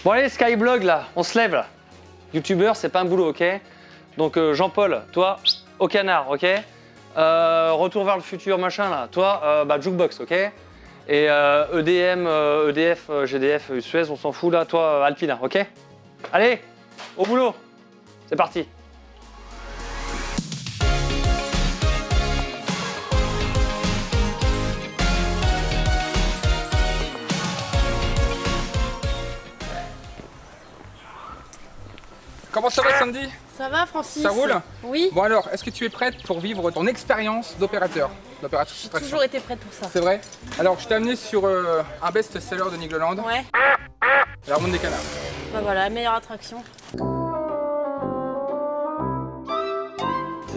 Bon allez, Skyblog là, on se lève là. Youtubeur, c'est pas un boulot, ok? Donc Jean-Paul, toi, au canard, ok? Retour vers le futur, machin là. Toi, Jukebox, ok? Et EDM, EDF, GDF, Suez, on s'en fout là. Toi, Alpina, ok? Allez, au boulot. C'est parti. Comment ça va Sandy? Ça va Francis? Ça roule? Oui. Bon alors, est-ce que tu es prête pour vivre ton expérience d'opérateur? J'ai toujours été prête pour ça. C'est vrai? Alors je t'ai amené sur un best-seller de Nigloland, Ouais. la ronde des canards. Bah voilà, la meilleure attraction.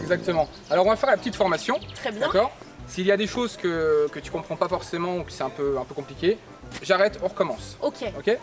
Exactement. Alors on va faire la petite formation. Très bien. D'accord? S'il y a des choses que tu comprends pas forcément ou que c'est un peu compliqué, j'arrête, on recommence. Ok. Ok?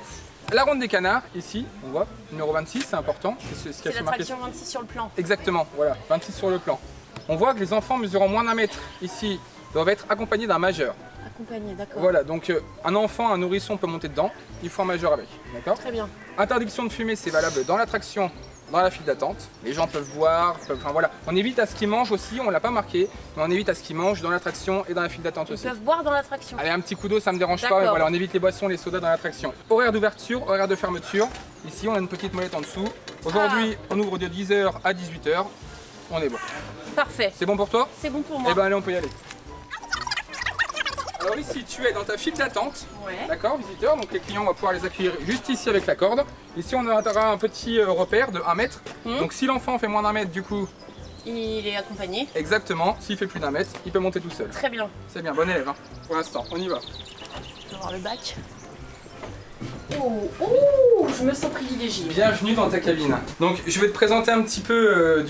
La ronde des canards, ici, on voit, numéro 26, c'est important. C'est l'attraction 26 sur le plan. Exactement, voilà, 26 sur le plan. On voit que les enfants mesurant moins d'1 mètre ici doivent être accompagnés d'un majeur. Accompagné, d'accord. Voilà, donc un enfant, un nourrisson peut monter dedans, il faut un majeur avec, d'accord? Très bien. Interdiction de fumer, c'est valable dans l'attraction, dans la file d'attente. Les gens peuvent boire, enfin voilà. On évite à ce qu'ils mangent aussi, on l'a pas marqué, mais on évite à ce qu'ils mangent dans l'attraction et dans la file d'attente Ils aussi. peuvent boire dans l'attraction. Allez, un petit coup d'eau, ça me dérange pas, D'accord. mais voilà, on évite les boissons, les sodas dans l'attraction. Horaire d'ouverture, horaire de fermeture. Ici, on a une petite molette en dessous. Aujourd'hui, on ouvre de 10h à 18h. On est bon. Parfait. C'est bon pour toi? C'est bon pour moi. Eh ben allez, on peut y aller. Alors ici, tu es dans ta file d'attente, Ouais. d'accord, visiteur, donc les clients, on va pouvoir les accueillir juste ici avec la corde. Ici, on aura un petit repère de 1 mètre. Donc si l'enfant fait moins d'1 mètre, du coup, Il est accompagné. exactement, s'il fait plus d'1 mètre, il peut monter tout seul. Très bien. C'est bien, bon élève, hein, pour l'instant, on y va. Je vais voir le bac. Oh, je me sens privilégiée. Bienvenue dans ta cabine. Donc je vais te présenter un petit peu,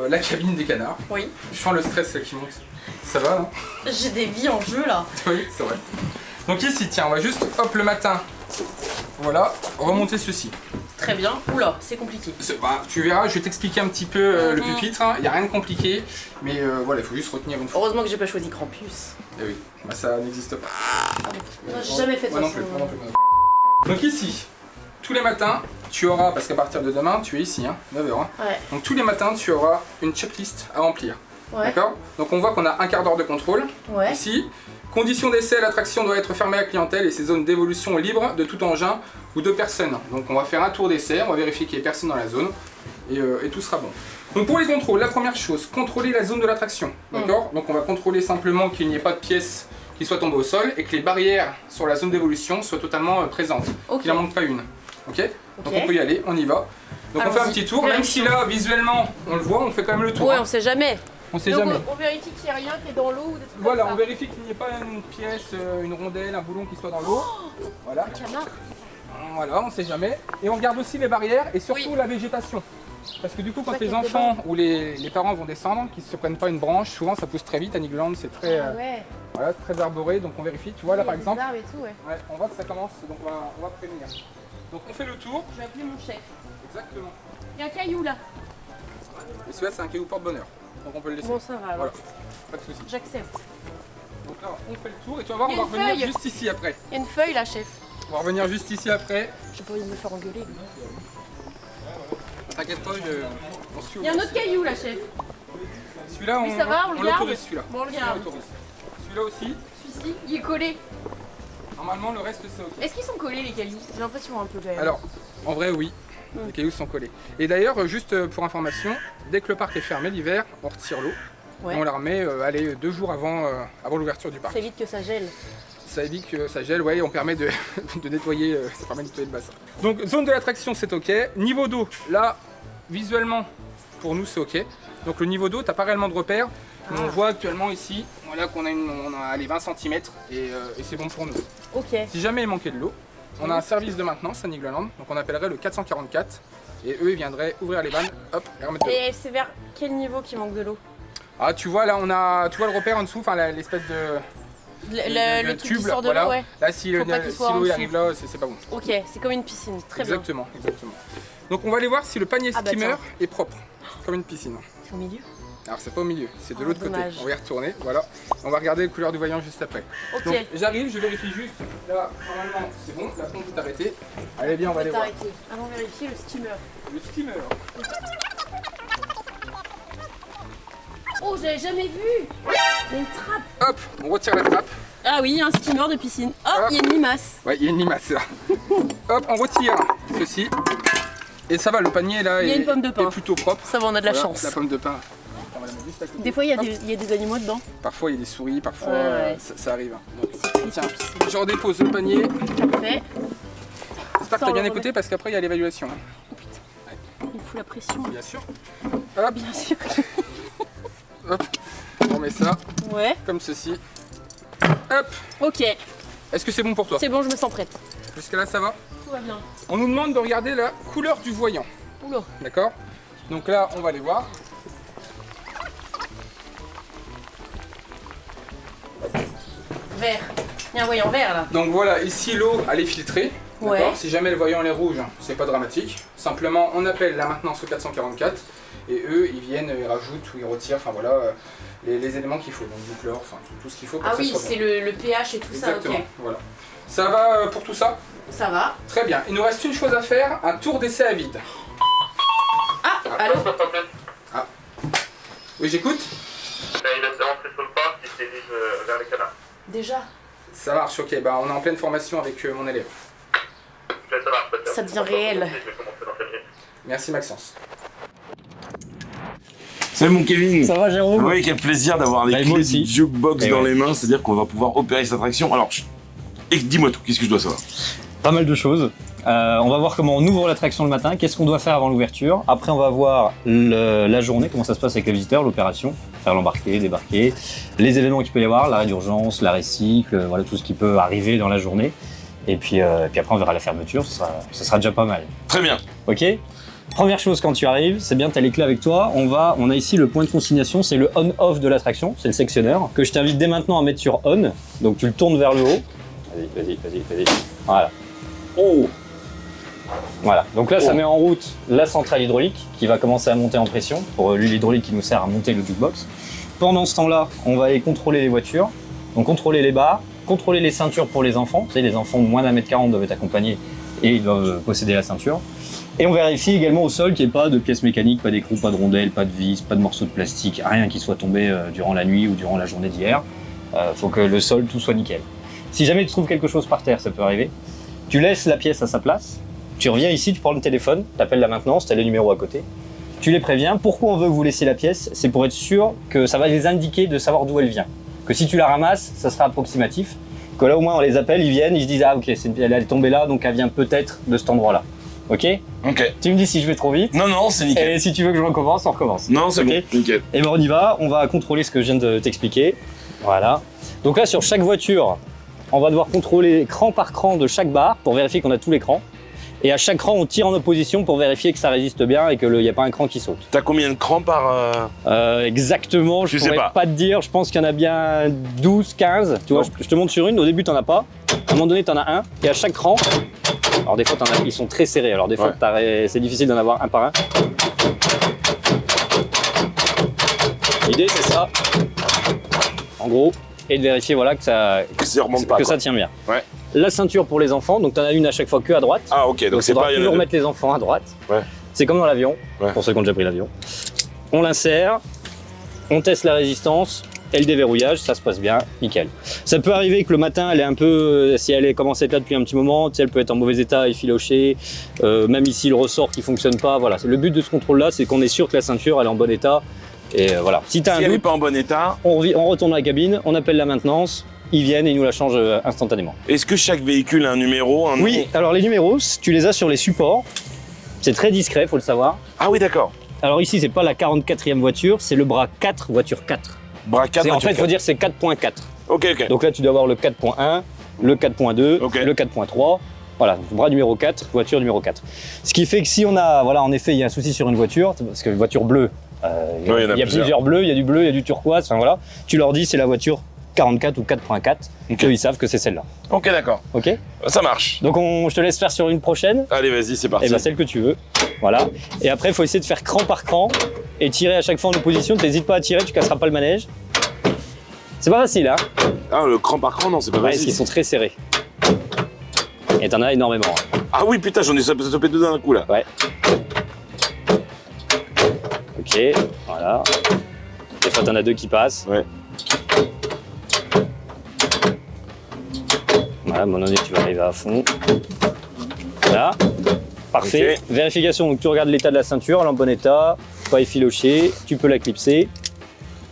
la cabine des canards. Oui. Je sens le stress qui monte. Ça va, non? J'ai des vies en jeu là. Oui, c'est vrai. Donc ici, tiens, on va juste, hop, le matin, voilà, remonter ceci. Très bien. Oula, c'est compliqué. Tu verras, je vais t'expliquer un petit peu le pupitre, il n'y a rien de compliqué, mais voilà, il faut juste retenir une fois. Heureusement que j'ai pas choisi Krampus. Eh oui, bah, ça n'existe pas. J'ai jamais fait de Moi non façon. plus, moi non plus, moi non plus. Donc ici, tous les matins, tu auras, parce qu'à partir de demain, tu es ici, hein, 9h. Hein. Ouais. Donc tous les matins, tu auras une checklist à remplir. Ouais. D'accord? Donc on voit qu'on a un quart d'heure de contrôle. Ouais. Ici, conditions d'essai, l'attraction doit être fermée à la clientèle et ses zones d'évolution libres de tout engin ou de personnes. Donc on va faire un tour d'essai, on va vérifier qu'il n'y ait personne dans la zone et tout sera bon. Donc pour les contrôles, la première chose, contrôler la zone de l'attraction. D'accord? Donc on va contrôler simplement qu'il n'y ait pas de pièces qui soient tombées au sol et que les barrières sur la zone d'évolution soient totalement présentes. Ok. Qu'il n'en manque pas une. Ok? Donc on peut y aller, on y va. Donc on fait un Allons-y. petit tour, même si là visuellement on le voit, on fait quand même le tour. Ouais, hein. on sait jamais. On sait Donc jamais. on vérifie qu'il n'y a rien qui est dans l'eau ou des trucs Voilà, comme on ça. vérifie qu'il n'y ait pas une pièce, une rondelle, un boulon qui soit dans l'eau. Voilà. Canard. Voilà, on sait jamais. Et on regarde aussi les barrières et surtout Oui. la végétation. Parce que du coup, quand Ouais, les qu'il y a des enfants ou les parents vont descendre, qu'ils ne se prennent pas une branche, souvent ça pousse très vite à Nigloland, c'est très, Ah ouais. voilà, très arboré, donc on vérifie. Tu vois là Il y a par des exemple, arbres et tout, ouais. ouais, on voit que ça commence, donc on va prévenir. Donc on fait le tour. Je vais appeler mon chef. Exactement. Il y a un caillou là. Et celui-là c'est un caillou porte-bonheur, donc on peut le laisser. Bon, ça va alors. Voilà, pas de soucis. J'accepte. Donc là on fait le tour et tu vas voir, Il y on a va une revenir feuille. juste ici après. Il y a une feuille là, chef. On va revenir juste ici après. J'ai pas envie de me faire engueuler. T'inquiète pas, on suit au Il y a un bout. autre caillou là, chef. Celui-là, Oui, ça va, on le garde. l'autorise celui-là. Bon, on le garde. Celui-là aussi. Celui-ci, il est collé. Normalement, le reste c'est ok. Est-ce qu'ils sont collés les cailloux? J'ai l'impression un peu quand même. Alors, en vrai, oui. Les cailloux sont collés. Et d'ailleurs, juste pour information, dès que le parc est fermé l'hiver, on retire l'eau. Ouais. Et on la remet 2 jours avant l'ouverture du parc. Ça évite que ça gèle. Ça évite que ça gèle, ouais, et on permet de, de nettoyer, ça permet de nettoyer le bassin. Donc, zone de l'attraction, c'est ok. Niveau d'eau, là, visuellement, pour nous, c'est ok. Donc, le niveau d'eau, t'as pas réellement de repère. Mais on voit actuellement ici, voilà qu'on a, on a allez, 20 cm et c'est bon pour nous. Ok. Si jamais il manquait de l'eau, on a un service de maintenance à Nigloland, donc on appellerait le 444 et eux ils viendraient ouvrir les vannes, hop, et remettre de l'eau. Et c'est vers quel niveau qu'il manque de l'eau? Ah tu vois là on a, tu vois le repère en dessous, enfin l'espèce de Le truc qui sort de voilà. l'eau, ouais. Là si Faut pas qu'il soit en l'eau dessous. arrive là, c'est pas bon. Ok, c'est comme une piscine. Très bien. Exactement, exactement. Donc on va aller voir si le panier Ah bah skimmer tiens. est propre, comme une piscine. C'est au milieu. Alors c'est pas au milieu, c'est de Oh, l'autre côté. dommage. On va y retourner, voilà. On va regarder les couleurs du voyant juste après. Ok. Donc j'arrive, je vérifie juste. Là, normalement, c'est bon, la pompe est arrêtée. Allez bien, on va aller voir. Arrêtez. Allons vérifier le steamer. Le skimmer. Oh, j'avais jamais vu. Il y a une trappe. Hop, on retire la trappe. Ah oui, un steamer de piscine. Oh, Hop. il y a une limace. Ouais, il y a une limace là. Hop, on retire ceci. Et ça va, le panier là Il y a une pomme de pain. est plutôt propre. Ça va, on a de la Voilà, chance. La pomme de pain. On va la mettre juste à côté. Des fois, il y, a Hop. il y a des animaux dedans. Parfois il y a des souris, parfois Ouais. ça arrive. Donc, triste, tiens, la piscine. je redépose le panier. Parfait. J'espère que Ça, tu as on bien le écouté remet. parce qu'après il y a l'évaluation. Il me fout la pression. Bien sûr. Hop, Bien sûr. hop. On met ça Ouais. comme ceci. Hop. Ok. Est-ce que c'est bon pour toi? C'est bon, je me sens prête. Jusque là ça va? Tout va bien. On nous demande de regarder la couleur du voyant. Oula. D'accord? Donc là on va aller voir. Vert. Il y a un voyant vert là. Donc voilà, ici l'eau elle est filtrée. Ouais. D'accord. Si jamais le voyant est rouge, c'est pas dramatique. Simplement on appelle la maintenance au 444 et eux ils viennent, ils rajoutent ou ils retirent, enfin voilà, les éléments qu'il faut. Donc du chlore, enfin tout ce qu'il faut pour Ah que oui, ça soit c'est bon. le pH et tout Exactement, ça, ok. voilà. Ça va pour tout ça? Ça va. Très bien. Il nous reste une chose à faire, un tour d'essai à vide. Ah, allô. Oui, j'écoute. Il est rentré sur le parc, il s'est dirige vers les canards. Déjà. Ça marche, ok. Bah, on est en pleine formation avec mon élève. Ça marche, peut-être. Ça devient réel. Je vais commencer dans 5 minutes. Merci Maxence. Salut mon Kevin. Ça va Jérôme? Oui, quel plaisir d'avoir les Bah, moi clés aussi. du jukebox Et dans ouais. les mains, c'est-à-dire qu'on va pouvoir opérer cette attraction. Alors, dis-moi tout, qu'est-ce que je dois savoir? Pas mal de choses. On va voir comment on ouvre l'attraction le matin, qu'est-ce qu'on doit faire avant l'ouverture. Après, on va voir la journée, comment ça se passe avec les visiteurs, l'opération, faire l'embarquer, débarquer, les événements qu'il peut y avoir, l'arrêt d'urgence, l'arrêt cycle, voilà tout ce qui peut arriver dans la journée. Et puis après, on verra la fermeture, ça sera déjà pas mal. Très bien. Ok? Première chose quand tu arrives, c'est bien, tu as les clés avec toi. On a ici le point de consignation, c'est le on-off de l'attraction, c'est le sectionneur, que je t'invite dès maintenant à mettre sur on. Donc tu le tournes vers le haut. Vas-y. Voilà. Oh! Voilà. Donc là, ça met en route la centrale hydraulique qui va commencer à monter en pression pour l'huile hydraulique qui nous sert à monter le jukebox. Pendant ce temps-là, on va aller contrôler les voitures, donc contrôler les barres, contrôler les ceintures pour les enfants. Tu sais, les enfants de moins d'1m40 doivent être accompagnés et ils doivent posséder la ceinture. Et on vérifie également au sol qu'il n'y ait pas de pièces mécaniques, pas d'écrou, pas de rondelles, pas de vis, pas de morceaux de plastique, rien qui soit tombé durant la nuit ou durant la journée d'hier. Faut que le sol, tout soit nickel. Si jamais tu trouves quelque chose par terre, ça peut arriver, tu laisses la pièce à sa place, tu reviens ici, tu prends le téléphone, tu appelles la maintenance, tu as le numéro à côté, tu les préviens. Pourquoi on veut que vous laissiez la pièce? C'est pour être sûr que ça va les indiquer de savoir d'où elle vient. Que si tu la ramasses, ça sera approximatif. Que là au moins on les appelle, ils viennent, ils se disent ah ok, elle est tombée là, donc elle vient peut-être de cet endroit-là. Ok? Ok. Tu me dis si je vais trop vite. Non, c'est nickel. Et si tu veux que je recommence, on recommence. Non, c'est Ok. bon, nickel. Et ben on y va, on va contrôler ce que je viens de t'expliquer. Voilà. Donc là sur chaque voiture, on va devoir contrôler cran par cran de chaque barre pour vérifier qu'on a tous les crans. Et à chaque cran, on tire en opposition pour vérifier que ça résiste bien et qu'il n'y a pas un cran qui saute. T'as combien de crans par... Exactement, je Je sais pourrais pas. pas te dire, je pense qu'il y en a bien 12, 15. Tu vois, Bon. je te montre sur une, au début t'en as pas. À un moment donné t'en as un, et à chaque cran, alors des fois ils sont très serrés, alors des fois c'est difficile d'en avoir un par un. L'idée c'est ça, en gros, et de vérifier voilà, que ça remonte pas, que quoi. ça tient bien. Ouais. La ceinture pour les enfants, donc tu en as une à chaque fois que à droite. Ah ok, donc c'est faudra pas... toujours mettre les enfants à droite. Ouais. C'est comme dans l'avion, Ouais. pour ceux qui ont déjà pris l'avion. On l'insère, on teste la résistance et le déverrouillage, ça se passe bien, nickel. Ça peut arriver que le matin, elle est un peu, si elle est commencé à être là depuis un petit moment, tu sais, elle peut être en mauvais état, effilochée, même ici le ressort qui fonctionne pas. Voilà, le but de ce contrôle-là, c'est qu'on est sûr que la ceinture elle est en bon état. Et voilà. Si tu as Si un elle n'est doute, pas en bon état, on retourne dans la cabine, on appelle la maintenance, ils viennent et ils nous la changent instantanément. est-ce que chaque véhicule a un numéro, un nom? Oui, alors les numéros, tu les as sur les supports. C'est très discret, faut le savoir. Ah oui, d'accord. Alors ici, c'est pas la 44e voiture, c'est le bras 4, voiture 4. Bras 4, En fait, il faut dire que c'est 4.4. Ok. Donc là, tu dois avoir le 4.1, le 4.2, Ok. le 4.3. Voilà, bras numéro 4, voiture numéro 4. Ce qui fait que si on a, voilà, en effet, il y a un souci sur une voiture, parce que voiture bleue, il Ouais, il y en a y a plusieurs. plusieurs bleus, il y a du bleu, il y a du turquoise, enfin voilà. Tu leur dis c'est la voiture 44 ou 4.4, Ok. eux ils savent que c'est celle-là. Ok, d'accord. Ok? Ça marche. Donc je te laisse faire sur une prochaine, Allez, vas-y, c'est parti. et ben celle que tu veux. Voilà. Et après, il faut essayer de faire cran par cran et tirer à chaque fois en opposition. T'hésites pas à tirer, tu casseras pas le manège. C'est pas facile, hein? Ah, le cran par cran, non, c'est pas Ouais, parce facile. qu'ils sont très serrés. Et t'en as énormément. Hein. Ah oui, putain, j'en ai stoppé deux d'un coup là. Ouais. Ok, voilà. Des fois, t'en as deux qui passent. Ouais. Voilà, à un moment donné, tu vas arriver à fond. Voilà. Parfait. Ok. Vérification, donc tu regardes l'état de la ceinture, elle est en bon état, pas effiloché, tu peux la clipser.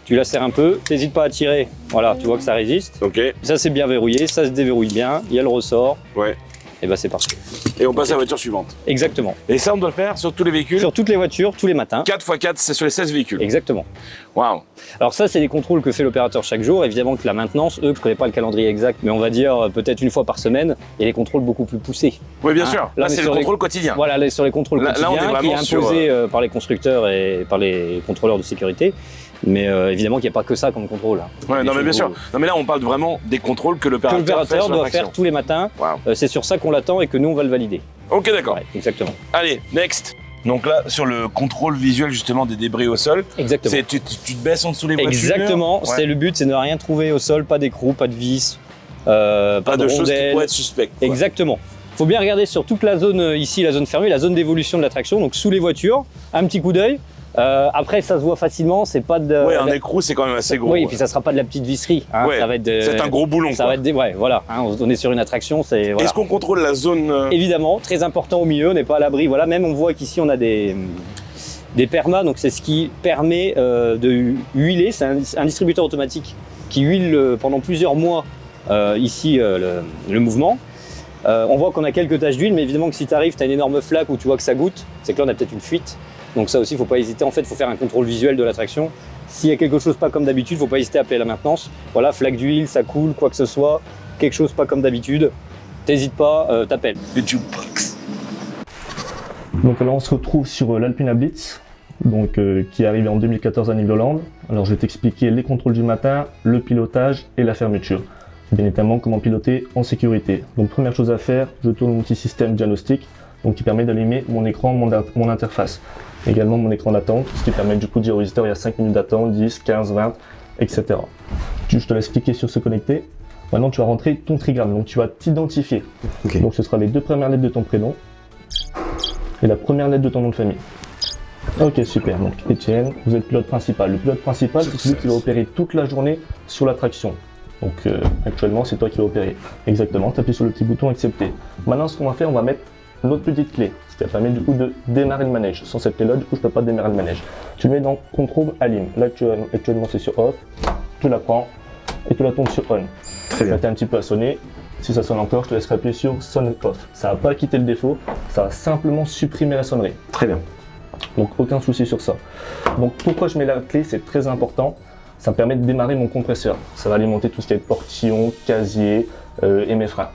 Tu la serres un peu, t'hésites pas à tirer. Voilà, tu vois que ça résiste. Ok, Ça, c'est bien verrouillé, ça se déverrouille bien, il y a le ressort. ouais. Et bah, c'est parfait. Et on passe à la voiture suivante. Exactement. Et ça, on doit le faire sur tous les véhicules. Sur toutes les voitures, tous les matins. 4x4, c'est sur les 16 véhicules. Exactement. Waouh. Alors ça, c'est des contrôles que fait l'opérateur chaque jour. Évidemment que la maintenance, eux, je connais pas le calendrier exact, mais on va dire peut-être une fois par semaine, il y a des contrôles beaucoup plus poussés. Oui, bien Hein, sûr. là, Là, on est c'est le sur les- contrôle quotidien. Voilà, là, sur les contrôles Là, on est quotidiens, qui est vraiment sur, imposé par les constructeurs et par les contrôleurs de sécurité. Mais évidemment qu'il n'y a pas que ça comme contrôle. Hein. Ouais, Il non, mais bien faut- sûr. Non, mais là, on parle vraiment des contrôles que Que l'opérateur l'opérateur doit faire tous les matins. Waouh. C'est sur ça qu'on l'attend et que nous, on va le valider. Ok, d'accord. Ouais, exactement. Allez, next. Donc là, sur le contrôle visuel justement des débris au sol, Exactement. tu te baisses en dessous les voitures. Exactement. Ouais. C'est le but, c'est de ne rien trouver au sol, pas d'écrou, pas de vis, pas Pas de choses qui rondelles. pourraient être suspectes. quoi. Exactement. Il faut bien regarder sur toute la zone ici, la zone fermée, la zone d'évolution de l'attraction, donc sous les voitures, un petit coup d'œil. Après, ça se voit facilement, c'est pas de. Ouais, un écrou, c'est quand même assez gros. Oui, et ouais. puis ça sera pas de la petite visserie. Hein, Ouais, ça va être c'est un gros boulon. Ça quoi. va être des. Ouais, voilà. Hein, on est sur une attraction, c'est. Voilà. Est-ce qu'on contrôle la zone Évidemment, très important au milieu, on n'est pas à l'abri. Voilà, même on voit qu'ici on a des permas, donc c'est ce qui permet de huiler. C'est un distributeur automatique qui huile pendant plusieurs mois ici le mouvement. On voit qu'on a quelques taches d'huile, mais évidemment que si tu arrives, tu as une énorme flaque où tu vois que ça goûte, c'est que là on a peut-être une fuite. Donc ça aussi, il ne faut pas hésiter. En fait, il faut faire un contrôle visuel de l'attraction. S'il y a quelque chose pas comme d'habitude, il ne faut pas hésiter à appeler la maintenance. Voilà, flaque d'huile, ça coule, quoi que ce soit, quelque chose pas comme d'habitude, t'hésites pas, t'appelles. de jukebox? Donc là on se retrouve sur l'Alpina Blitz, donc, qui est arrivé en 2014 à Nigloland. Alors je vais t'expliquer les contrôles du matin, le pilotage et la fermeture. Bien évidemment comment piloter en sécurité. Donc première chose à faire, je tourne mon petit système diagnostic, donc qui permet d'allumer mon écran, mon interface. Également mon écran d'attente, ce qui permet du coup de dire au visiteur il y a 5 minutes d'attente, 10, 15, 20, etc. Je te laisse cliquer sur se connecter. Maintenant tu vas rentrer ton trigramme, donc tu vas t'identifier. Ok. Donc ce sera les deux premières lettres de ton prénom et la première lettre de ton nom de famille. Ok, super. Donc Étienne, vous êtes pilote principal. Le pilote principal, c'est celui qui va opérer toute la journée sur l'attraction. Donc actuellement, c'est toi qui vas opérer. Exactement, tu appuies sur le petit bouton accepter. Maintenant, ce qu'on va faire, on va mettre notre petite clé, ce qui va permettre du coup de démarrer le manège. Sans cette clé-là, du coup, je ne peux pas démarrer le manège. Tu le mets dans contrôle align. Là, actuellement, c'est sur off. Tu la prends et tu la tombes sur on. Très bien. Tu as un petit peu à sonner. Si ça sonne encore, je te laisserai appuyer sur son off. Ça va pas quitter le défaut, ça va simplement supprimer la sonnerie. Très bien. Donc aucun souci sur ça. Donc pourquoi je mets la clé, c'est très important. Ça me permet de démarrer mon compresseur. Ça va alimenter tout ce qui est portillon, casier et mes freins.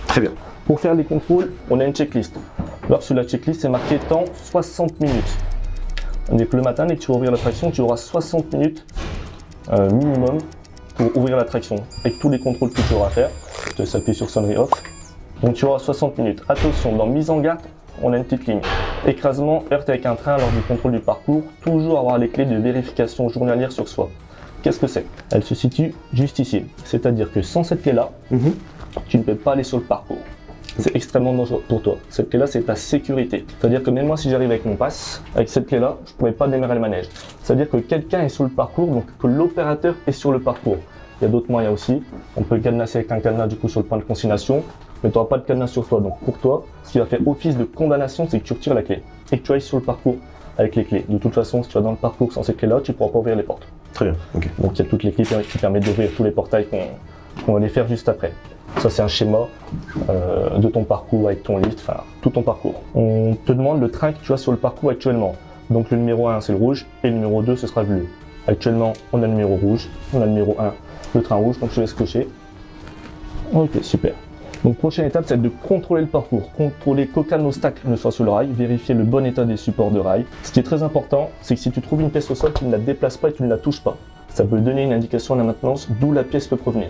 Très bien. Pour faire les contrôles, on a une checklist. Alors sur la checklist, c'est marqué temps 60 minutes. Dès que le matin, dès que tu vas ouvrir l'attraction, tu auras 60 minutes minimum pour ouvrir l'attraction. Avec tous les contrôles que tu auras à faire. Je te laisse appuyer sur sonnerie off. Donc tu auras 60 minutes. Attention, dans mise en garde, on a une petite ligne. Écrasement, heurte avec un train lors du contrôle du parcours. Toujours avoir les clés de vérification journalière sur soi. Qu'est-ce que c'est? Elle se situe juste ici. C'est-à-dire que sans cette clé-là, tu ne peux pas aller sur le parcours. C'est extrêmement dangereux pour toi. Cette clé-là, c'est ta sécurité. C'est-à-dire que même moi, si j'arrive avec mon pass, avec cette clé-là, je ne pourrais pas démarrer le manège. C'est-à-dire que quelqu'un est sur le parcours, donc que l'opérateur est sur le parcours. Il y a d'autres moyens aussi. On peut cadenasser avec un cadenas du coup sur le point de consignation, mais tu n'auras pas de cadenas sur toi. Donc pour toi, ce qui va faire office de condamnation, c'est que tu retires la clé et que tu ailles sur le parcours avec les clés. De toute façon, si tu vas dans le parcours sans ces clés-là, tu ne pourras pas ouvrir les portes. Très bien. Ok. Donc il y a toutes les clés qui permettent d'ouvrir tous les portails qu'on va les faire juste après. Ça c'est un schéma de ton parcours avec ton lift, enfin tout ton parcours. On te demande le train que tu as sur le parcours actuellement. Donc le numéro 1 c'est le rouge et le numéro 2 ce sera le bleu. Actuellement on a le numéro rouge, on a le numéro 1, le train rouge, donc je te laisse cocher. Ok, super. Donc prochaine étape c'est de contrôler le parcours, contrôler qu'aucun obstacle ne soit sur le rail, vérifier le bon état des supports de rail. Ce qui est très important, c'est que si tu trouves une pièce au sol, tu ne la déplaces pas et tu ne la touches pas. Ça peut donner une indication à la maintenance d'où la pièce peut provenir.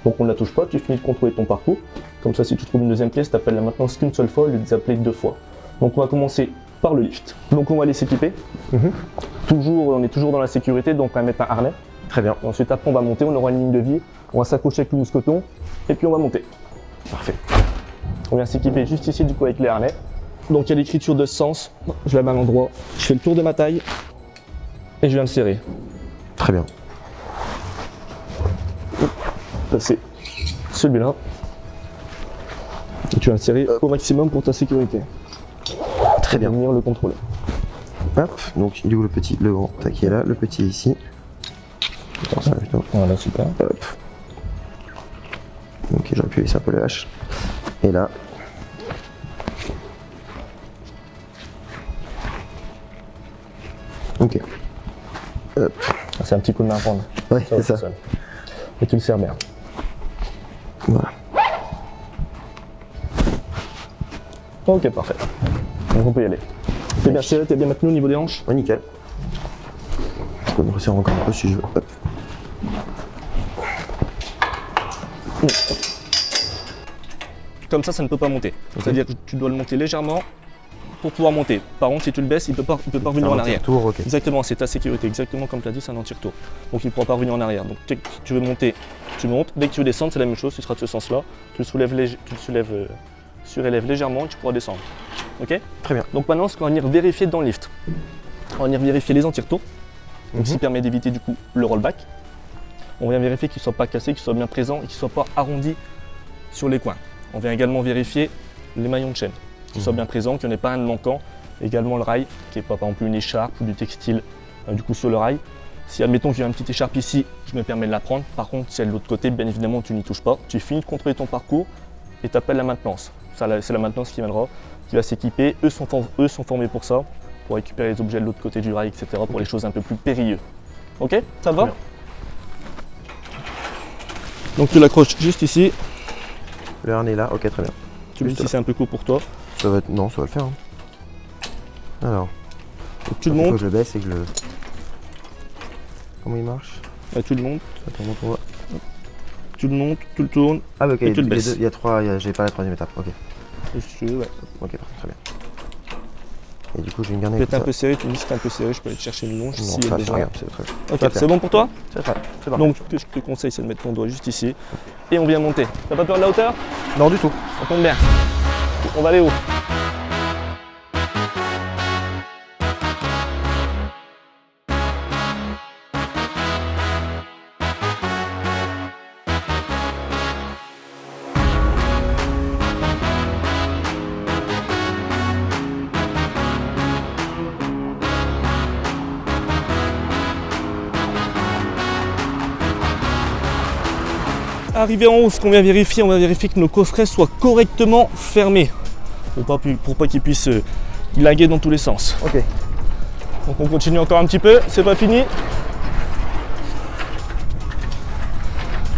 Donc on ne la touche pas, tu finis de contrôler ton parcours. Comme ça, si tu trouves une deuxième pièce, tu appelles la maintenance qu'une seule fois au lieu de les appeler deux fois. Donc on va commencer par le lift. Donc on va aller s'équiper. On est toujours dans la sécurité, donc on va mettre un harnais. Très bien. Ensuite après on va monter, on aura une ligne de vie, on va s'accrocher avec le mousqueton et puis on va monter. Parfait. On vient s'équiper juste ici du coup avec les harnais. Donc il y a l'écriture de sens, je la mets à l'endroit, je fais le tour de ma taille et je viens le serrer. Très bien. Passer celui-là. Et tu vas le serrer au maximum pour ta sécurité. Très bien. Venir le contrôler. Hop, donc il est où le petit, le grand, tac, il est là, le petit est ici. Voilà, super. Hop. Ok, j'aurais pu laisser un peu le hache. Et là. Ok. Hop. C'est un petit coup de main à prendre. Ouais, c'est ça. Seul. Et tu le serres bien. Voilà. Ok, parfait. Donc on peut y aller. T'es bien serré, t'es bien maintenu au niveau des hanches? Ouais, nickel. Je peux me resserrer encore un peu si je veux. Hop. Comme ça ne peut pas monter. C'est-à-dire que tu dois le monter légèrement pour pouvoir monter. Par contre, si tu le baisses, il peut pas revenir en arrière. Tour, ok. Exactement, c'est ta sécurité. Exactement comme tu as dit, c'est un anti-retour. Donc il ne pourra pas revenir en arrière. Donc dès que tu veux monter, tu montes. Dès que tu veux descendre, c'est la même chose. Tu seras de ce sens-là. Tu le surélèves légèrement et tu pourras descendre. Ok? Très bien. Donc maintenant, ce qu'on va venir vérifier dans le lift, on va venir vérifier les anti-retours. Donc ce qui permet d'éviter du coup le rollback. On vient vérifier qu'il ne soit pas cassé, qu'il soit bien présent et qu'il ne soit pas arrondi sur les coins. On vient également vérifier les maillons de chaîne, qu'ils soient bien présents, qu'il n'y en ait pas un de manquant. Également le rail, qui n'est pas par exemple une écharpe ou du textile du coup sur le rail. Si admettons qu'il y a une petite écharpe ici, je me permets de la prendre. Par contre, si elle est de l'autre côté, bien évidemment tu n'y touches pas. Tu finis de contrôler ton parcours et tu appelles la maintenance. C'est la maintenance qui viendra, qui va s'équiper. Eux sont formés pour ça, pour récupérer les objets de l'autre côté du rail, etc. Pour les choses un peu plus périlleuses. Ok? Ça va? Donc tu l'accroches juste ici. Le harnais est là, ok, très bien. Tu me dis si c'est un peu court pour toi. Ça va être... Non, ça va le faire. Hein. Alors. Donc, tu le Il faut montes. que je le baisse et que je le... Comment il marche? Là, tu le montes. Attends, montre-moi. Tu le montes, tu le tournes. Ah, bah, ok, Et tu le baisses. il y a trois, j'ai pas la troisième étape, ok. Ouais. Ok, parfait, très bien. Et du coup, je vais me garder Peut-être comme un ça. peu serré, tu me dis si c'est un peu serré, je peux aller te chercher une longe. Non, si ça va elle faire est rien, c'est très bien. Ok, c'est bon pour toi? C'est parfait. Donc, ce que je te conseille, c'est de mettre ton doigt juste ici. Et on vient monter. T'as pas peur de la hauteur? Non, du tout. Ça tombe bien. On va aller haut. Arrivé en haut, ce qu'on vient vérifier, on va vérifier que nos coffrets soient correctement fermés pour pas qu'ils puissent laguer dans tous les sens. Ok. Donc on continue encore un petit peu, c'est pas fini.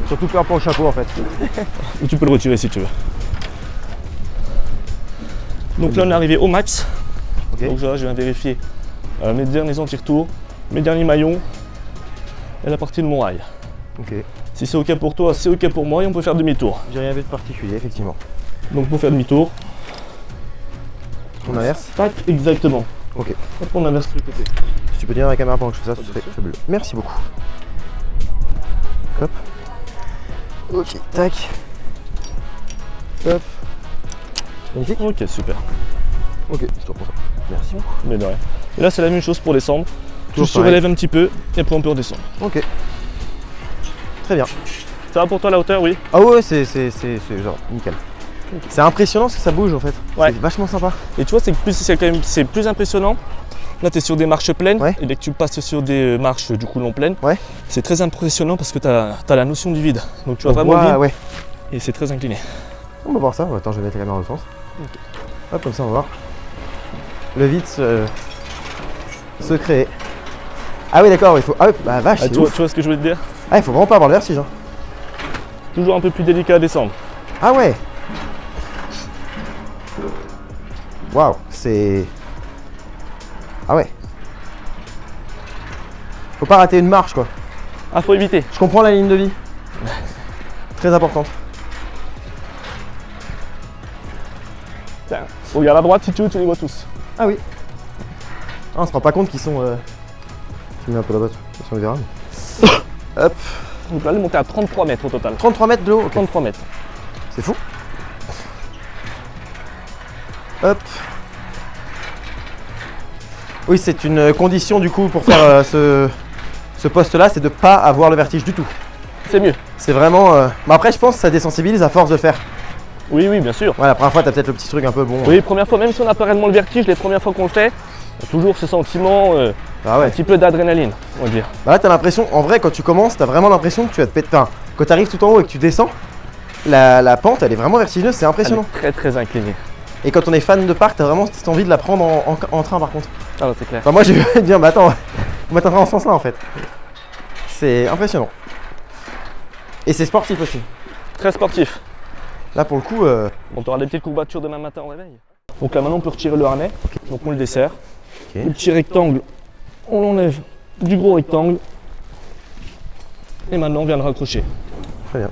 Surtout faire pas au chapeau en fait. Ou tu peux le retirer si tu veux. Donc là on est arrivé au max. Ok. Donc là je viens vérifier mes derniers anti-retours, mes derniers maillons et la partie de mon rail. Ok. Si c'est ok pour toi, c'est ok pour moi et on peut faire demi-tour. J'ai rien vu de particulier, effectivement. Donc pour faire demi-tour, On inverse? tac, exactement. Ok. Hop, on inverse le côté. Si tu peux tenir la caméra pendant que je fais ça, ce serait fabuleux. Merci beaucoup. Hop. Ok, tac. Hop. Magnifique. Ok, super. Ok, je te reprends ça. Merci beaucoup. Mais de rien. Et là c'est la même chose pour descendre. Tu Toujours surélèves un petit peu et après on peut redescendre. Ok. Très bien. Ça va pour toi la hauteur, oui? Ah ouais, c'est genre nickel. C'est impressionnant parce que ça bouge en fait. Ouais. C'est vachement sympa. Et tu vois, c'est plus impressionnant. Là, tu es sur des marches pleines, Ouais. et dès que tu passes sur des marches du coup non pleines, Ouais. c'est très impressionnant parce que tu as la notion du vide. Donc tu vois vraiment le Ouais, vide ouais. et c'est très incliné. On va voir ça. Attends, je vais mettre la caméra au sens. Hop, comme ça on va voir. Le vide se créer. Ah oui, d'accord, il faut. Ah oui, bah vache. Ah, c'est tu ouf. vois ce que je voulais te dire? Ah, il faut vraiment pas avoir le vertige. Hein. Toujours un peu plus délicat à descendre. Ah ouais. Waouh, c'est. Ah ouais. Faut pas rater une marche quoi. Ah, faut éviter. Je comprends la ligne de vie. Très importante. Tiens, regarde à droite si tu veux, tu les vois tous. Ah oui. on se rend pas compte qu'ils sont. Je mets un peu là-bas, on verra. Hop, Donc là, elle est montée à 33 mètres au total. 33 mètres de haut, ok. 33 mètres. C'est fou. Hop. Oui, c'est une condition du coup pour faire ce poste-là, c'est de pas avoir le vertige du tout. C'est mieux. C'est vraiment. Mais après, je pense que ça désensibilise à force de le faire. Oui, oui, bien sûr. Ouais, la première fois, t'as peut-être le petit truc un peu bon. Oui, première fois, même si on n'a pas réellement le vertige, les premières fois qu'on le fait, on a toujours ce sentiment, Ah un ouais. petit peu d'adrénaline, on va dire. Bah là, t'as l'impression, en vrai, quand tu commences, t'as vraiment l'impression que tu vas te péter. Enfin, quand t'arrives tout en haut et que tu descends, la pente, elle est vraiment vertigineuse, c'est Elle impressionnant. est très très inclinée. Et quand on est fan de parc, t'as vraiment cette envie de la prendre en train par contre. Ah ouais, c'est clair. Enfin, moi, j'ai vais dire, bah attends, on m'attendra en ce sens-là en fait. C'est impressionnant. Et c'est sportif aussi. Très sportif. Là, pour le coup, On aura des petites courbatures demain matin au réveil. Donc là maintenant on peut retirer le harnais, donc on le dessert. Ok. Le petit rectangle, on l'enlève du gros rectangle. Et maintenant on vient le raccrocher. très bien.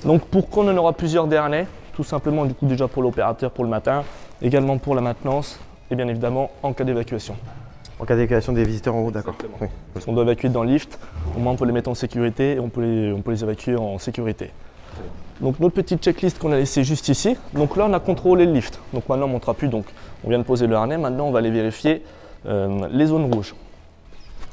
Donc pourquoi on en aura plusieurs des harnais? Tout simplement du coup déjà pour l'opérateur pour le matin, également pour la maintenance et bien évidemment en cas d'évacuation. En cas d'évacuation des visiteurs en haut, d'accord. Exactement. Oui. Parce qu'on doit évacuer dans le lift, au moins on peut les mettre en sécurité et on peut les évacuer en sécurité. Donc notre petite checklist qu'on a laissée juste ici, donc là on a contrôlé le lift. Donc maintenant on ne montera plus, donc on vient de poser le harnais, maintenant on va aller vérifier les zones rouges.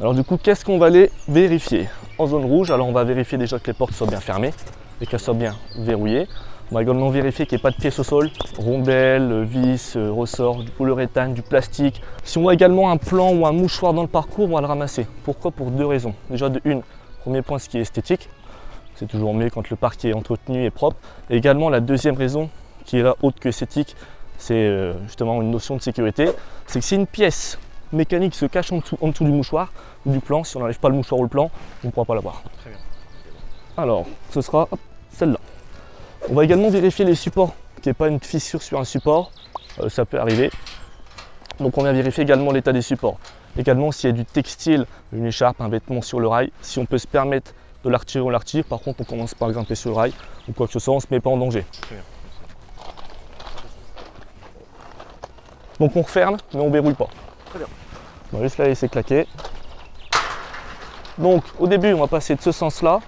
Alors du coup qu'est-ce qu'on va aller vérifier? En zone rouge, alors on va vérifier déjà que les portes soient bien fermées et qu'elles soient bien verrouillées. On va également vérifier qu'il n'y ait pas de pièces au sol, rondelles, vis, ressorts, du polyuréthane, du plastique. Si on voit également un plan ou un mouchoir dans le parcours, on va le ramasser. Pourquoi? Pour deux raisons. Déjà de une, premier point, ce qui est esthétique. C'est toujours mieux quand le parc est entretenu et propre. Et également la deuxième raison, qui est là autre que esthétique, c'est justement une notion de sécurité. C'est que si une pièce mécanique se cache en dessous du mouchoir ou du plan, si on n'enlève pas le mouchoir ou le plan, on ne pourra pas l'avoir. Très bien. Alors, ce sera celle-là. On va également vérifier les supports, qu'il n'y ait pas une fissure sur un support, ça peut arriver. Donc on vient vérifier également l'état des supports. Également s'il y a du textile, une écharpe, un vêtement sur le rail, si on peut se permettre de la retirer, on la retire. Par contre on commence pas à grimper sur le rail ou quoi que ce soit, on ne se met pas en danger. Donc on referme mais on verrouille pas. Très bien. On va juste la laisser claquer. Donc au début on va passer de ce sens là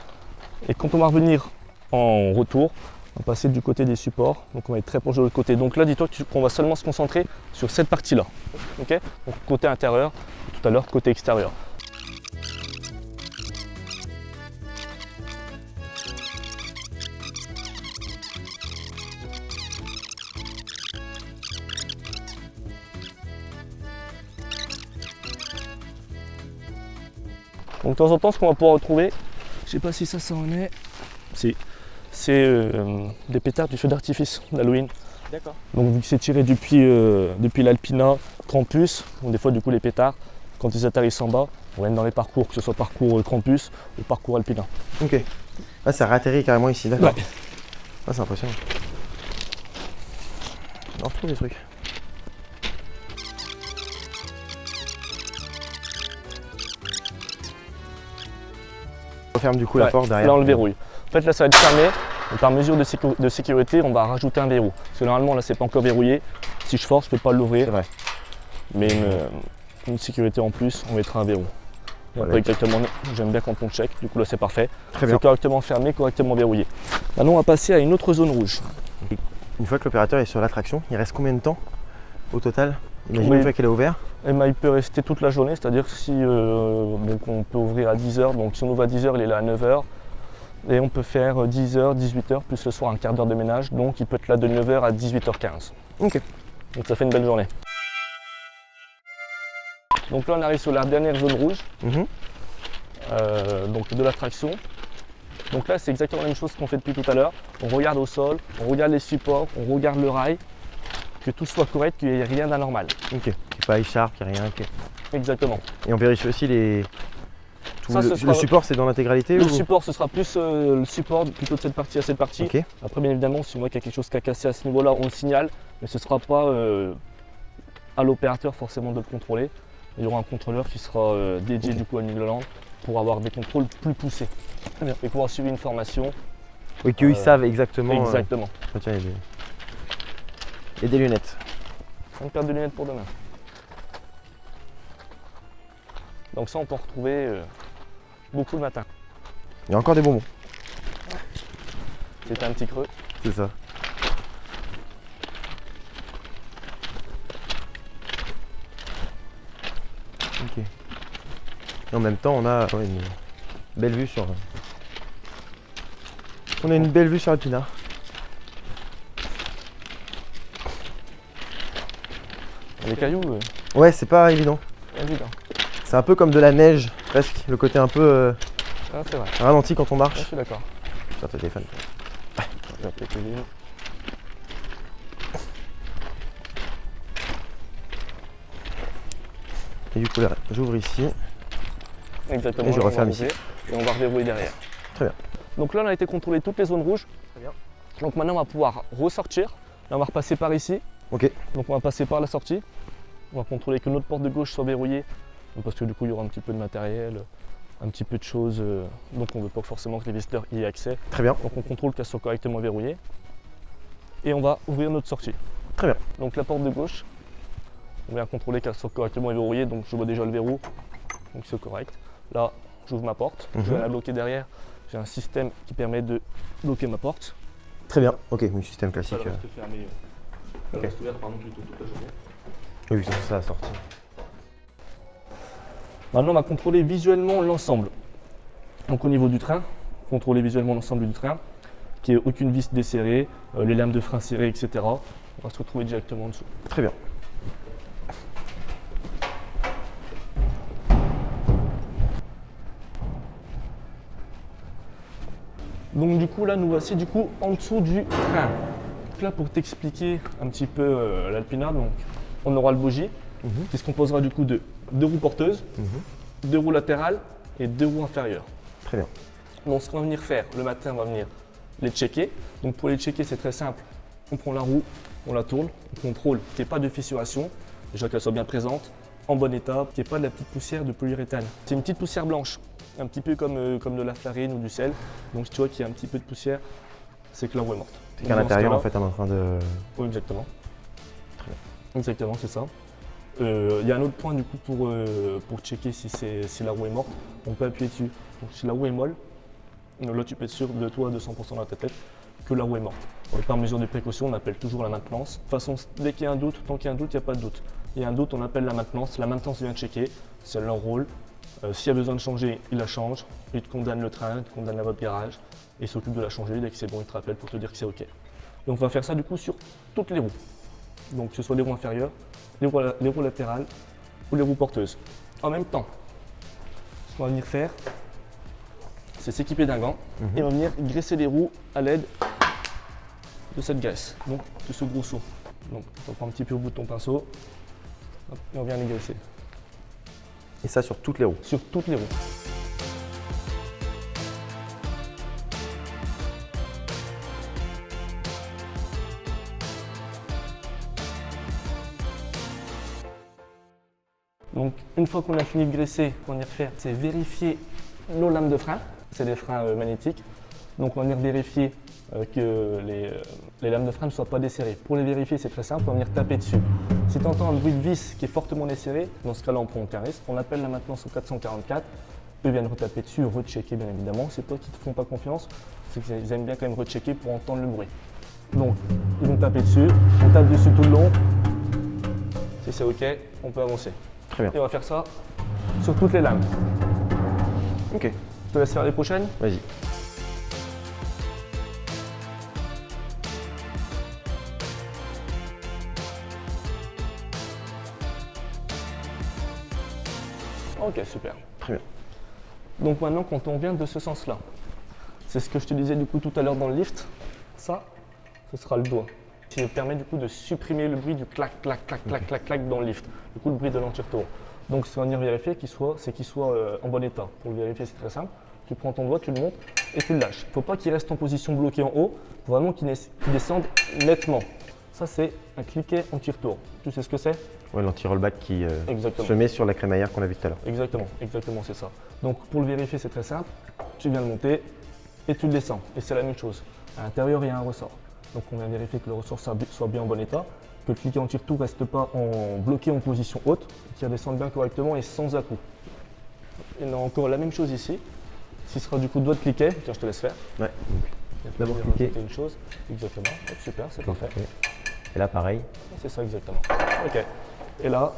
et quand on va revenir en retour, on va passer du côté des supports, donc on va être très proche de l'autre côté. Donc là, dis-toi qu'on va seulement se concentrer sur cette partie-là. Ok? Donc côté intérieur, tout à l'heure côté extérieur. Donc de temps en temps, ce qu'on va pouvoir retrouver, je sais pas si ça en est, c'est des pétards du feu d'artifice d'Halloween. D'accord. Donc vu que c'est tiré depuis l'Alpina Campus, donc des fois du coup les pétards, quand ils atterrissent en bas, on vienne dans les parcours, que ce soit parcours Campus ou parcours Alpina. Ok. Ah, ça réatterrit carrément ici, d'accord. Ouais. Ah, c'est impressionnant. On retrouve des trucs. On ferme du coup la Ouais, porte derrière. là on le verrouille. En fait là ça va être fermé, et par mesure de sécurité on va rajouter un verrou. Parce que normalement là c'est pas encore verrouillé, si je force je peux pas l'ouvrir. C'est vrai. Mais une sécurité en plus, on mettra un verrou. Et Voilà. pas exactement, j'aime bien quand on check, du coup là c'est parfait. Très bien. C'est correctement fermé, correctement verrouillé. Maintenant on va passer à une autre zone rouge. Une fois que l'opérateur est sur l'attraction, il reste combien de temps au total? Imagine Oui. une fois qu'il est ouvert. Et ben, il peut rester toute la journée, c'est-à-dire si donc on peut ouvrir à 10h, donc si on ouvre à 10h, il est là à 9h. Et on peut faire 10h, 18h, plus le soir un quart d'heure de ménage, donc il peut être là de 9h à 18h15. Ok. Donc ça fait une belle journée. Donc là on arrive sur la dernière zone rouge, Mhm. donc de l'attraction. Donc là c'est exactement la même chose qu'on fait depuis tout à l'heure. On regarde au sol, on regarde les supports, on regarde le rail, que tout soit correct, qu'il n'y ait rien d'anormal. Ok. Qu'il n'y ait pas écharpe, qu'il n'y ait rien. Ok. Exactement. Et on vérifie aussi les. Tout Ça, le, ce sera- le support, c'est dans l'intégralité Le ou... support ce sera plus le support plutôt de cette partie à cette partie. Ok. Après bien évidemment si on voit qu'il y a quelque chose qui a cassé à ce niveau là on le signale, mais ce ne sera pas à l'opérateur forcément de le contrôler. Il y aura un contrôleur qui sera dédié du coup à New Holland pour avoir des contrôles plus poussés. Très bien. Et pouvoir suivre une formation. Oui, qu'ils savent exactement. Exactement. Ah, tiens, et des lunettes. Une paire de lunettes pour demain. Donc ça, on peut en retrouver beaucoup le matin. Il y a encore des bonbons. C'était un petit creux. C'est ça. Ok. Et en même temps, on a une belle vue sur. On a une belle vue sur Alpina. Les cailloux, Ouais, c'est pas évident. évident. C'est un peu comme de la neige, presque. Le côté un peu Ah, c'est vrai. ralenti quand on Ouais, je marche. suis d'accord. Sur ton téléphone. Je vais appeler Kevin. Et du coup, là, j'ouvre ici. Exactement. Et je là, on referme va ici. ouvrir Et on va reverrouiller derrière. Très bien. Donc là, on a été contrôler toutes les zones rouges. Très bien. Donc maintenant, on va pouvoir ressortir. Là, on va repasser par ici. Ok. Donc on va passer par la sortie. On va contrôler que notre porte de gauche soit verrouillée. Donc, parce que du coup, il y aura un petit peu de matériel, un petit peu de choses. Donc on ne veut pas forcément que les visiteurs y aient accès. Très bien. Donc on contrôle qu'elle soit correctement verrouillée. Et on va ouvrir notre sortie. Très bien. Donc la porte de gauche, on vient contrôler qu'elle soit correctement verrouillée. Donc je vois déjà le verrou. Donc c'est correct. Là, j'ouvre ma porte. Je vais la bloquer derrière. J'ai un système qui permet de bloquer ma porte. Très bien. Ok, un système classique. Elle reste fermée. Elle Ok. reste ouverte pardon, plutôt toute la journée. Oui, c'est ça la sortie. Maintenant, on va contrôler visuellement l'ensemble. Donc au niveau du train, contrôler visuellement l'ensemble du train, qu'il n'y ait aucune vis desserrée, les lames de frein serrées, etc. On va se retrouver directement en dessous. Très bien. Donc du coup, là, nous voici du coup en dessous du train. Donc là, pour t'expliquer un petit peu l'Alpina, donc on aura le bogie, qui se composera du coup de 2 roues porteuses, 2 roues latérales et 2 roues inférieures. Très bien. Donc ce qu'on va venir faire, le matin, on va venir les checker. Donc pour les checker, c'est très simple. On prend la roue, on la tourne, on contrôle qu'il n'y ait pas de fissuration, déjà qu'elle soit bien présente, en bon état, qu'il n'y ait pas de la petite poussière de polyuréthane. C'est une petite poussière blanche, un petit peu comme de la farine ou du sel. Donc si tu vois qu'il y a un petit peu de poussière, c'est que la roue est morte. C'est qu'à l'intérieur, en fait, on est en train de. Oui, exactement. Très bien. Exactement, c'est ça. Il y a un autre point du coup pour checker si la roue est morte. On peut appuyer dessus. Donc si la roue est molle, là tu peux être sûr de toi à 200% dans ta tête que la roue est morte. Et par mesure de précaution, on appelle toujours la maintenance. De toute façon, dès qu'il y a un doute, tant qu'il y a un doute, il n'y a pas de doute. Il y a un doute, on appelle la maintenance. La maintenance vient checker, c'est leur rôle. S'il y a besoin de changer, il la change. Il te condamne le train, il te condamne votre garage. Et il s'occupe de la changer. Dès que c'est bon, il te rappelle pour te dire que c'est OK. Donc on va faire ça du coup sur toutes les roues. Donc que ce soit les roues inférieures, les roues latérales ou les roues porteuses. En même temps, ce qu'on va venir faire, c'est s'équiper d'un gant et on va venir graisser les roues à l'aide de cette graisse, donc de ce gros seau. Donc on prend un petit peu au bout de ton pinceau hop, et on vient les graisser. Et ça sur toutes les roues. Sur toutes les roues. Donc une fois qu'on a fini de graisser, ce qu'on va venir faire, c'est vérifier nos lames de frein. C'est des freins magnétiques. Donc on va venir vérifier que les lames de frein ne soient pas desserrées. Pour les vérifier, c'est très simple, on va venir taper dessus. Si tu entends un bruit de vis qui est fortement desserré, dans ce cas-là, on prend aucun risque. On appelle la maintenance au 444. Eux viennent retaper dessus, rechecker bien évidemment. C'est pas qu'ils ne te font pas confiance, c'est qu'ils aiment bien quand même rechecker pour entendre le bruit. Donc, ils vont taper dessus, on tape dessus tout le long. Si c'est OK, on peut avancer. Très bien. Et on va faire ça sur toutes les lames. Ok. Je te laisse faire les prochaines. Vas-y. Ok, super. Très bien. Donc maintenant, quand on vient de ce sens-là, c'est ce que je te disais du coup tout à l'heure dans le lift, ça, ce sera le doigt. Qui nous permet du coup de supprimer le bruit du clac, clac, clac, clac, clac, clac dans le lift. Du coup, le bruit de l'anti-retour. Donc ce qu'on va venir vérifier, c'est qu'il soit en bon état. Pour le vérifier, c'est très simple. Tu prends ton doigt, tu le montes et tu le lâches. Il ne faut pas qu'il reste en position bloquée en haut, il faut vraiment qu'il descende nettement. Ça, c'est un cliquet anti-retour. Tu sais ce que c'est? Ouais, l'anti-rollback qui Exactement. se met sur la crémaillère qu'on a vu tout à l'heure. Exactement, c'est ça. Donc pour le vérifier, c'est très simple. Tu viens le monter et tu le descends. Et c'est la même chose. À l'intérieur, il y a un ressort. Donc on vient vérifier que le ressort soit bien en bon état, que le cliquet anti-retour ne reste pas bloqué en position haute, qu'il redescende bien correctement et sans à-coup. Il y en a encore la même chose ici. Ce sera du coup doigt de cliquet. Tiens, je te laisse faire. Ouais. D'abord D'abord cliquer. une chose. Exactement. Hop, super, c'est parfait. Ok. Et là, pareil, C'est ça exactement. Ok. Et là,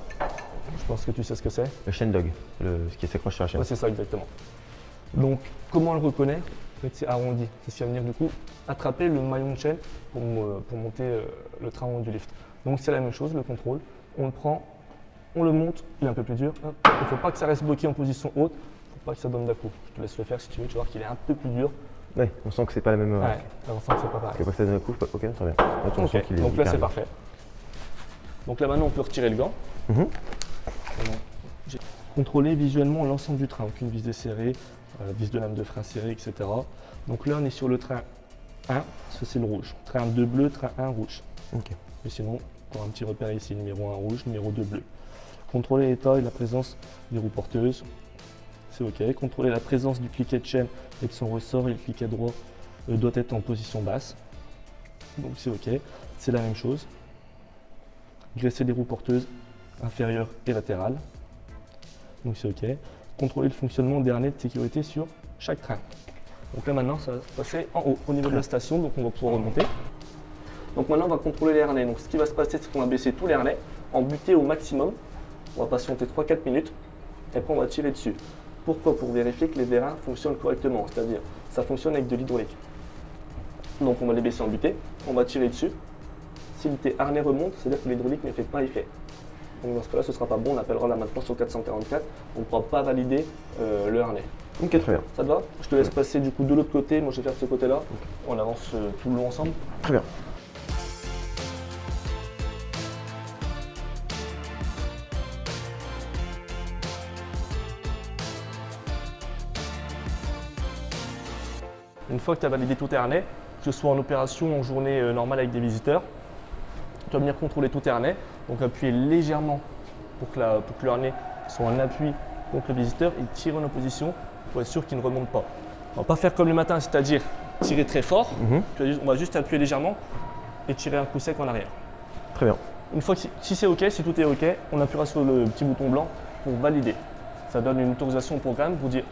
je pense que tu sais ce que c'est. le chain dog, ce qui s'accroche sur la chaîne. Ouais, c'est ça exactement. Donc, comment on le reconnaît? En fait, c'est arrondi. C'est ce qui va venir du coup attraper le maillon de chaîne pour monter le train en haut du lift. Donc, c'est la même chose, le contrôle. On le prend, on le monte, il est un peu plus dur. Hop. Il ne faut pas que ça reste bloqué en position haute. Il ne faut pas que ça donne d'un coup. Je te laisse le faire si tu veux. Tu vas voir qu'il est un peu plus dur. Ouais, on sent que c'est pas la même. Ouais, on sent que c'est pas pareil. Que pas que ça donne un coup, ok, très bien. Là, on Ok, sent qu'il est donc là hyper c'est bien. parfait. Donc là maintenant on peut retirer le gant. Mhm. J'ai contrôlé visuellement l'ensemble du train, aucune vis desserrée, vis de lame de frein serrée, etc. Donc là on est sur le train 1, ça c'est le rouge. Train 2 bleu, train 1 rouge. Ok. Et sinon, encore un petit repère ici, numéro 1 rouge, numéro 2 bleu. Contrôler l'état et la présence des roues porteuses, c'est ok. Contrôler la présence du cliquet de chaîne et de son ressort et le cliquet droit doit être en position basse. Donc c'est ok. C'est la même chose. Graisser les roues porteuses inférieures et latérales. Donc c'est ok. Contrôler le fonctionnement des harnais de sécurité sur chaque train. Donc là maintenant ça va se passer en haut, au niveau de la station, donc on va pouvoir remonter. Donc maintenant on va contrôler les harnais. Donc ce qui va se passer, c'est qu'on va baisser tous les harnais, en buter au maximum. On va patienter 3-4 minutes et après on va tirer dessus. Pourquoi? Pour vérifier que les vérins fonctionnent correctement, c'est-à-dire ça fonctionne avec de l'hydraulique. Donc on va les baisser en butée, on va tirer dessus. Si l'unité harnais remonte, c'est-à-dire que l'hydraulique ne fait pas effet. Donc dans ce cas-là, ce ne sera pas bon, on appellera la maintenance au 444, on ne pourra pas valider le harnais. Ok, très bien. Ça te va? Je te laisse passer du coup de l'autre côté, moi je vais faire de ce côté-là. On avance tout le long ensemble. Très bien. Une fois que tu as validé tous tes harnais, que ce soit en opération ou en journée normale avec des visiteurs, tu vas venir contrôler tous tes harnais. Donc appuyer légèrement pour que le harnais soit en appui contre le visiteur et tirer en opposition pour être sûr qu'il ne remonte pas. On ne va pas faire comme le matin, c'est-à-dire tirer très fort. On va juste appuyer légèrement et tirer un coup sec en arrière. Très bien. Une fois que si c'est ok, si tout est ok, on appuiera sur le petit bouton blanc pour valider. Ça donne une autorisation au programme pour dire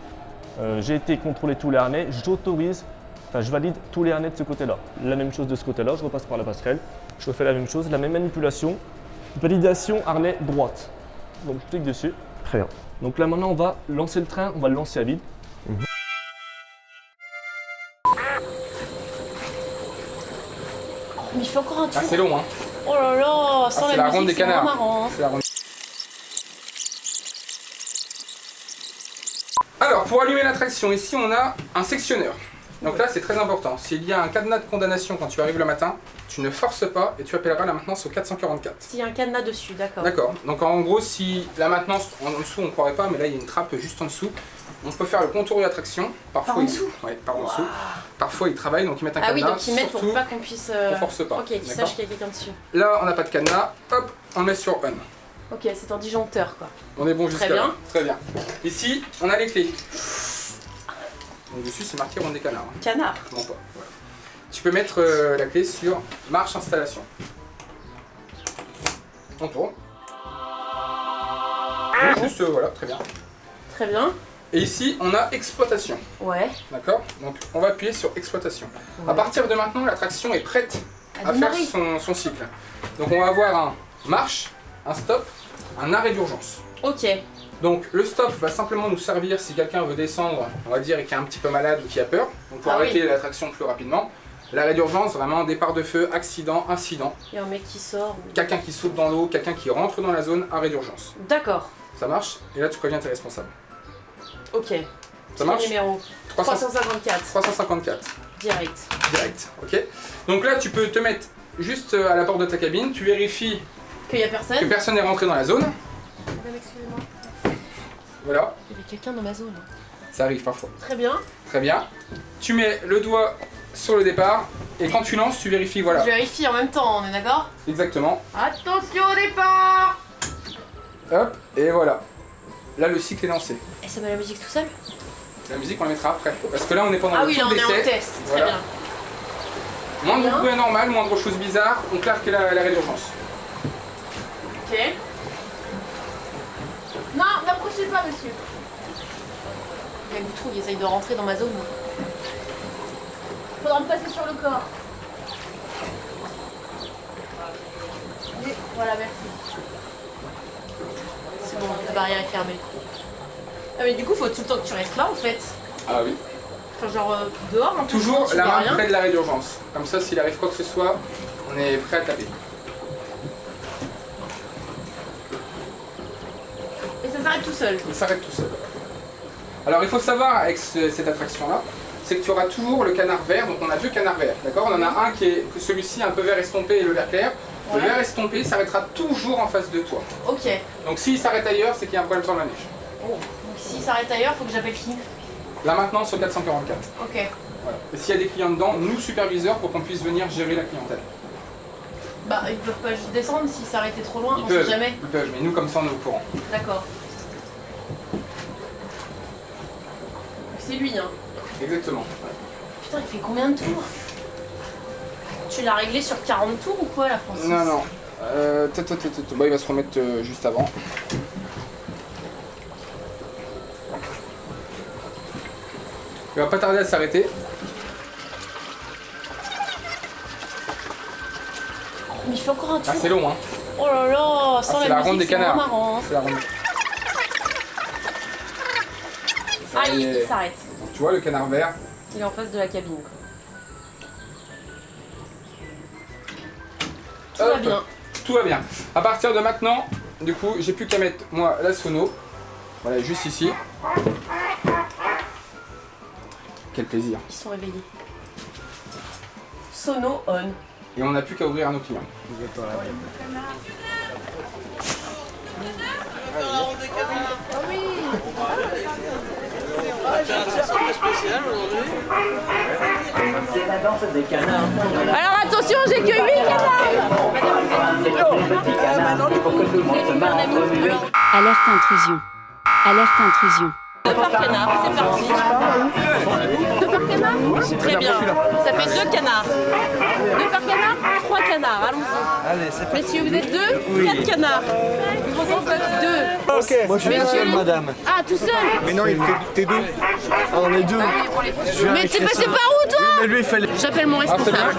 j'ai été contrôler tous les harnais, j'autorise, enfin je valide tous les harnais de ce côté-là. La même chose de ce côté-là, je repasse par la passerelle, je refais la même chose, la même manipulation. Validation harnais droite. Donc je clique dessus. Très bien. Donc là maintenant on va lancer le train, on va le lancer à vide. Mais il fait encore un tour. Ah, c'est long, hein. Oh là là, sans c'est la la ronde musique, des c'est vraiment canards. marrant. Hein. C'est la ronde. Alors, pour allumer l'attraction, ici on a un sectionneur. Donc là, c'est très important. S'il y a un cadenas de condamnation quand tu arrives le matin, tu ne forces pas et tu appelleras la maintenance au 444. S'il y a un cadenas dessus, d'accord. D'accord. Donc en gros, si la maintenance en dessous, on ne croirait pas, mais là il y a une trappe juste en dessous, on peut faire le contour de l'attraction. Parfois, Par en dessous. Ouais, par en dessous. Parfois, ils travaillent, donc ils mettent un Ah oui, cadenas. donc ils mettent pour surtout, pas qu'on puisse. on force pas. Ok, qu'ils D'accord. sachent qu'il y a quelqu'un dessus. Là, on n'a pas de cadenas. Hop, on le met sur on. Ok, c'est un disjoncteur quoi. On est bon jusqu'à Très là. bien. Très bien. Ici, on a les clés. Donc dessus, c'est marqué ronde des canards. Hein. Canard. Je mens pas. Voilà. Tu peux mettre la clé sur marche installation. On tourne. Juste voilà, très bien. Très bien. Et ici, on a exploitation. Ouais. D'accord? Donc on va appuyer sur exploitation. À Ouais. partir de maintenant, l'attraction est prête À à faire démarrer. son cycle. Donc on va avoir un marche, un stop, un arrêt d'urgence. Ok. Donc le stop va simplement nous servir si quelqu'un veut descendre, on va dire, et qui est un petit peu malade ou qui a peur. Donc pour Ah arrêter oui. l'attraction plus rapidement. L'arrêt d'urgence, vraiment départ de feu, accident, incident. Il y a un mec qui sort. Quelqu'un qui saute dans l'eau, quelqu'un qui rentre dans la zone, arrêt d'urgence. D'accord. Ça marche? Et là tu préviens tes responsables. Ok. Ça Petit marche? numéro. 354. 354. Direct. Direct, ok. Donc là, tu peux te mettre juste à la porte de ta cabine, tu vérifies Qu'il y a personne. que personne n'est rentré dans la zone. Madame, excusez-moi. Voilà, Il y avait quelqu'un dans ma zone. ça arrive parfois. Très bien. Très bien. Tu mets le doigt sur le départ et quand tu lances, tu vérifies, voilà. Je vérifie en même temps, on est d'accord? Exactement. Attention au départ! Hop, et voilà. Là, le cycle est lancé. Et ça met la musique tout seul? La musique, on la mettra après. Parce que là, on est pendant Ah le oui, là tour on est en d'essai. test. Très Voilà. bien. Moindre Bien. bruit anormal, moindre chose bizarre, on claque l'arrêt d'urgence. Ok. Non, n'approchez bougez pas, monsieur. Il y a Goutrou, il essaye de rentrer dans ma zone. Faudra me passer sur le corps. Oui, voilà, merci. C'est bon, la barrière est fermée. Ah mais du coup, faut tout le temps que tu restes là en fait. Ah oui. Enfin genre dehors un peu. Toujours tu la vois main rien. près de l'arrêt d'urgence. Comme ça, s'il arrive quoi que ce soit, on est prêt à taper. Et ça s'arrête tout seul. Il s'arrête tout seul. Alors il faut savoir avec cette attraction-là, c'est que tu auras toujours le canard vert. Donc on a 2 canards verts, d'accord? On en a un qui est celui-ci un peu vert estompé et le vert clair. Le Ouais. vert estompé s'arrêtera toujours en face de toi. Ok. Donc s'il s'arrête ailleurs, c'est qu'il y a un problème sur la neige. Oh. Donc s'il s'arrête ailleurs, faut que j'appelle qui? Là maintenant sur 444. Ok. Voilà. Et s'il y a des clients dedans, nous superviseurs pour qu'on puisse venir gérer la clientèle. Bah ils peuvent pas juste descendre s'ils s'arrêtaient trop loin, Ils on peuvent, sait jamais. ils peuvent, mais nous comme ça on est au courant. D'accord. C'est lui hein. Exactement. Putain, il fait combien de tours? Tu l'as réglé sur 40 tours ou quoi la Francis? Non, non. Bah, il va se remettre juste avant. Il va pas tarder à s'arrêter. Mais il fait encore un tour. Ah, c'est long, hein. Oh là là, sans Ah, c'est la la ronde musique, des c'est canards. moins marrant. Hein. C'est la ronde. Ah, Ça y est. il s'arrête. Tu vois le canard vert? Il est en face de la cabine. Tout va Hop. bien. Tout va bien. À partir de maintenant, du coup, j'ai plus qu'à mettre moi la sono. Voilà, juste ici. Quel plaisir. Ils sont réveillés. Sono on. Et on n'a plus qu'à ouvrir à nos clients. Alors attention, j'ai que 8 canards. Alerte intrusion. Alerte intrusion. 2 par canard, c'est parti. 2 par canard? Très bien. Ça fait 2 canards. 2 par canard, 3 canards. Allons-y. Messieurs, vous êtes 2, 4 canards. Il faut qu'on fasse 2. Ok. Moi je suis Messieurs, seul, madame. Ah, tout seul? Mais non, t'es deux. Ah, on est deux. Mais t'es passé par où toi? Mais lui il fallait. J'appelle mon responsable.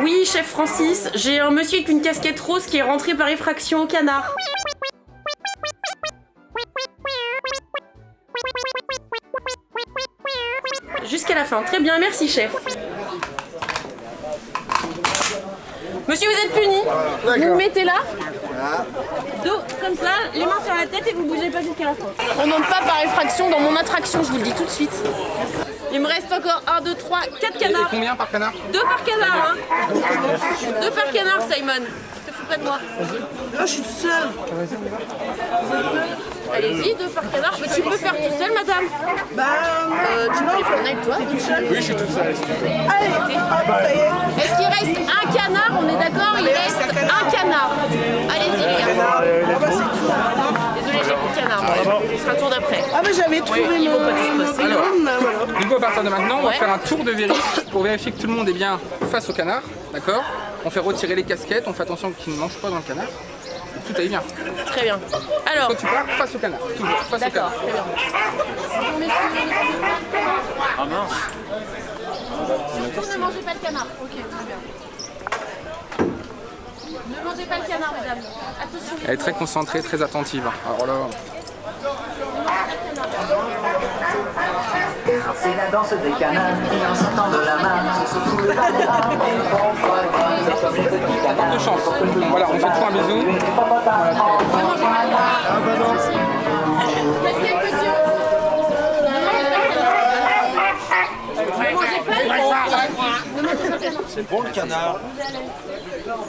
Oui, chef Francis, j'ai un monsieur avec une casquette rose qui est rentré par effraction au canard. Jusqu'à la fin. Très bien, merci chef. Monsieur, vous êtes puni. Vous me mettez là. Dos comme ça, les mains sur la tête et vous bougez pas jusqu'à la fin. On n'entre pas par effraction dans mon attraction, je vous le dis tout de suite. Il me reste encore 1, 2, 3, 4 Et canards. combien par canard? 2 par canard, hein. 2 par canard, Simon. Je te fous pas de moi. Là je suis tout seul. Allez-y, 2 par canard. Mais tu peux faire tout seul, madame. Tu peux les prendre avec toi. Oui, je suis tout seul. Est-ce qu'il reste un canard? On est d'accord, il reste un canard. Allez-y, les gars. Désolé, j'ai plus de canard. Ce sera le tour d'après. Ah, mais j'avais trouvé Ils vont pas tous passer. Alors, voilà. du coup, à partir de maintenant, on va Ouais. faire un tour de vérif pour vérifier que tout le monde est bien face au canard. D'accord? On fait retirer les casquettes, on fait attention qu'ils ne mangent pas dans le canard. Tout aille bien. Très bien. Alors, Quand tu pars, face au canard. Toujours, face au d'accord, canard. très bien. Ah mince. Ne mangez pas le canard. Ok, très bien. Ne mangez pas le canard, mesdames. Attention. Elle est très concentrée, très attentive. Alors là, C'est la danse des canards qui en sortant de la main se secouent le ballon. de chance. Voilà, on fait toujours un bisou. C'est bon le canard.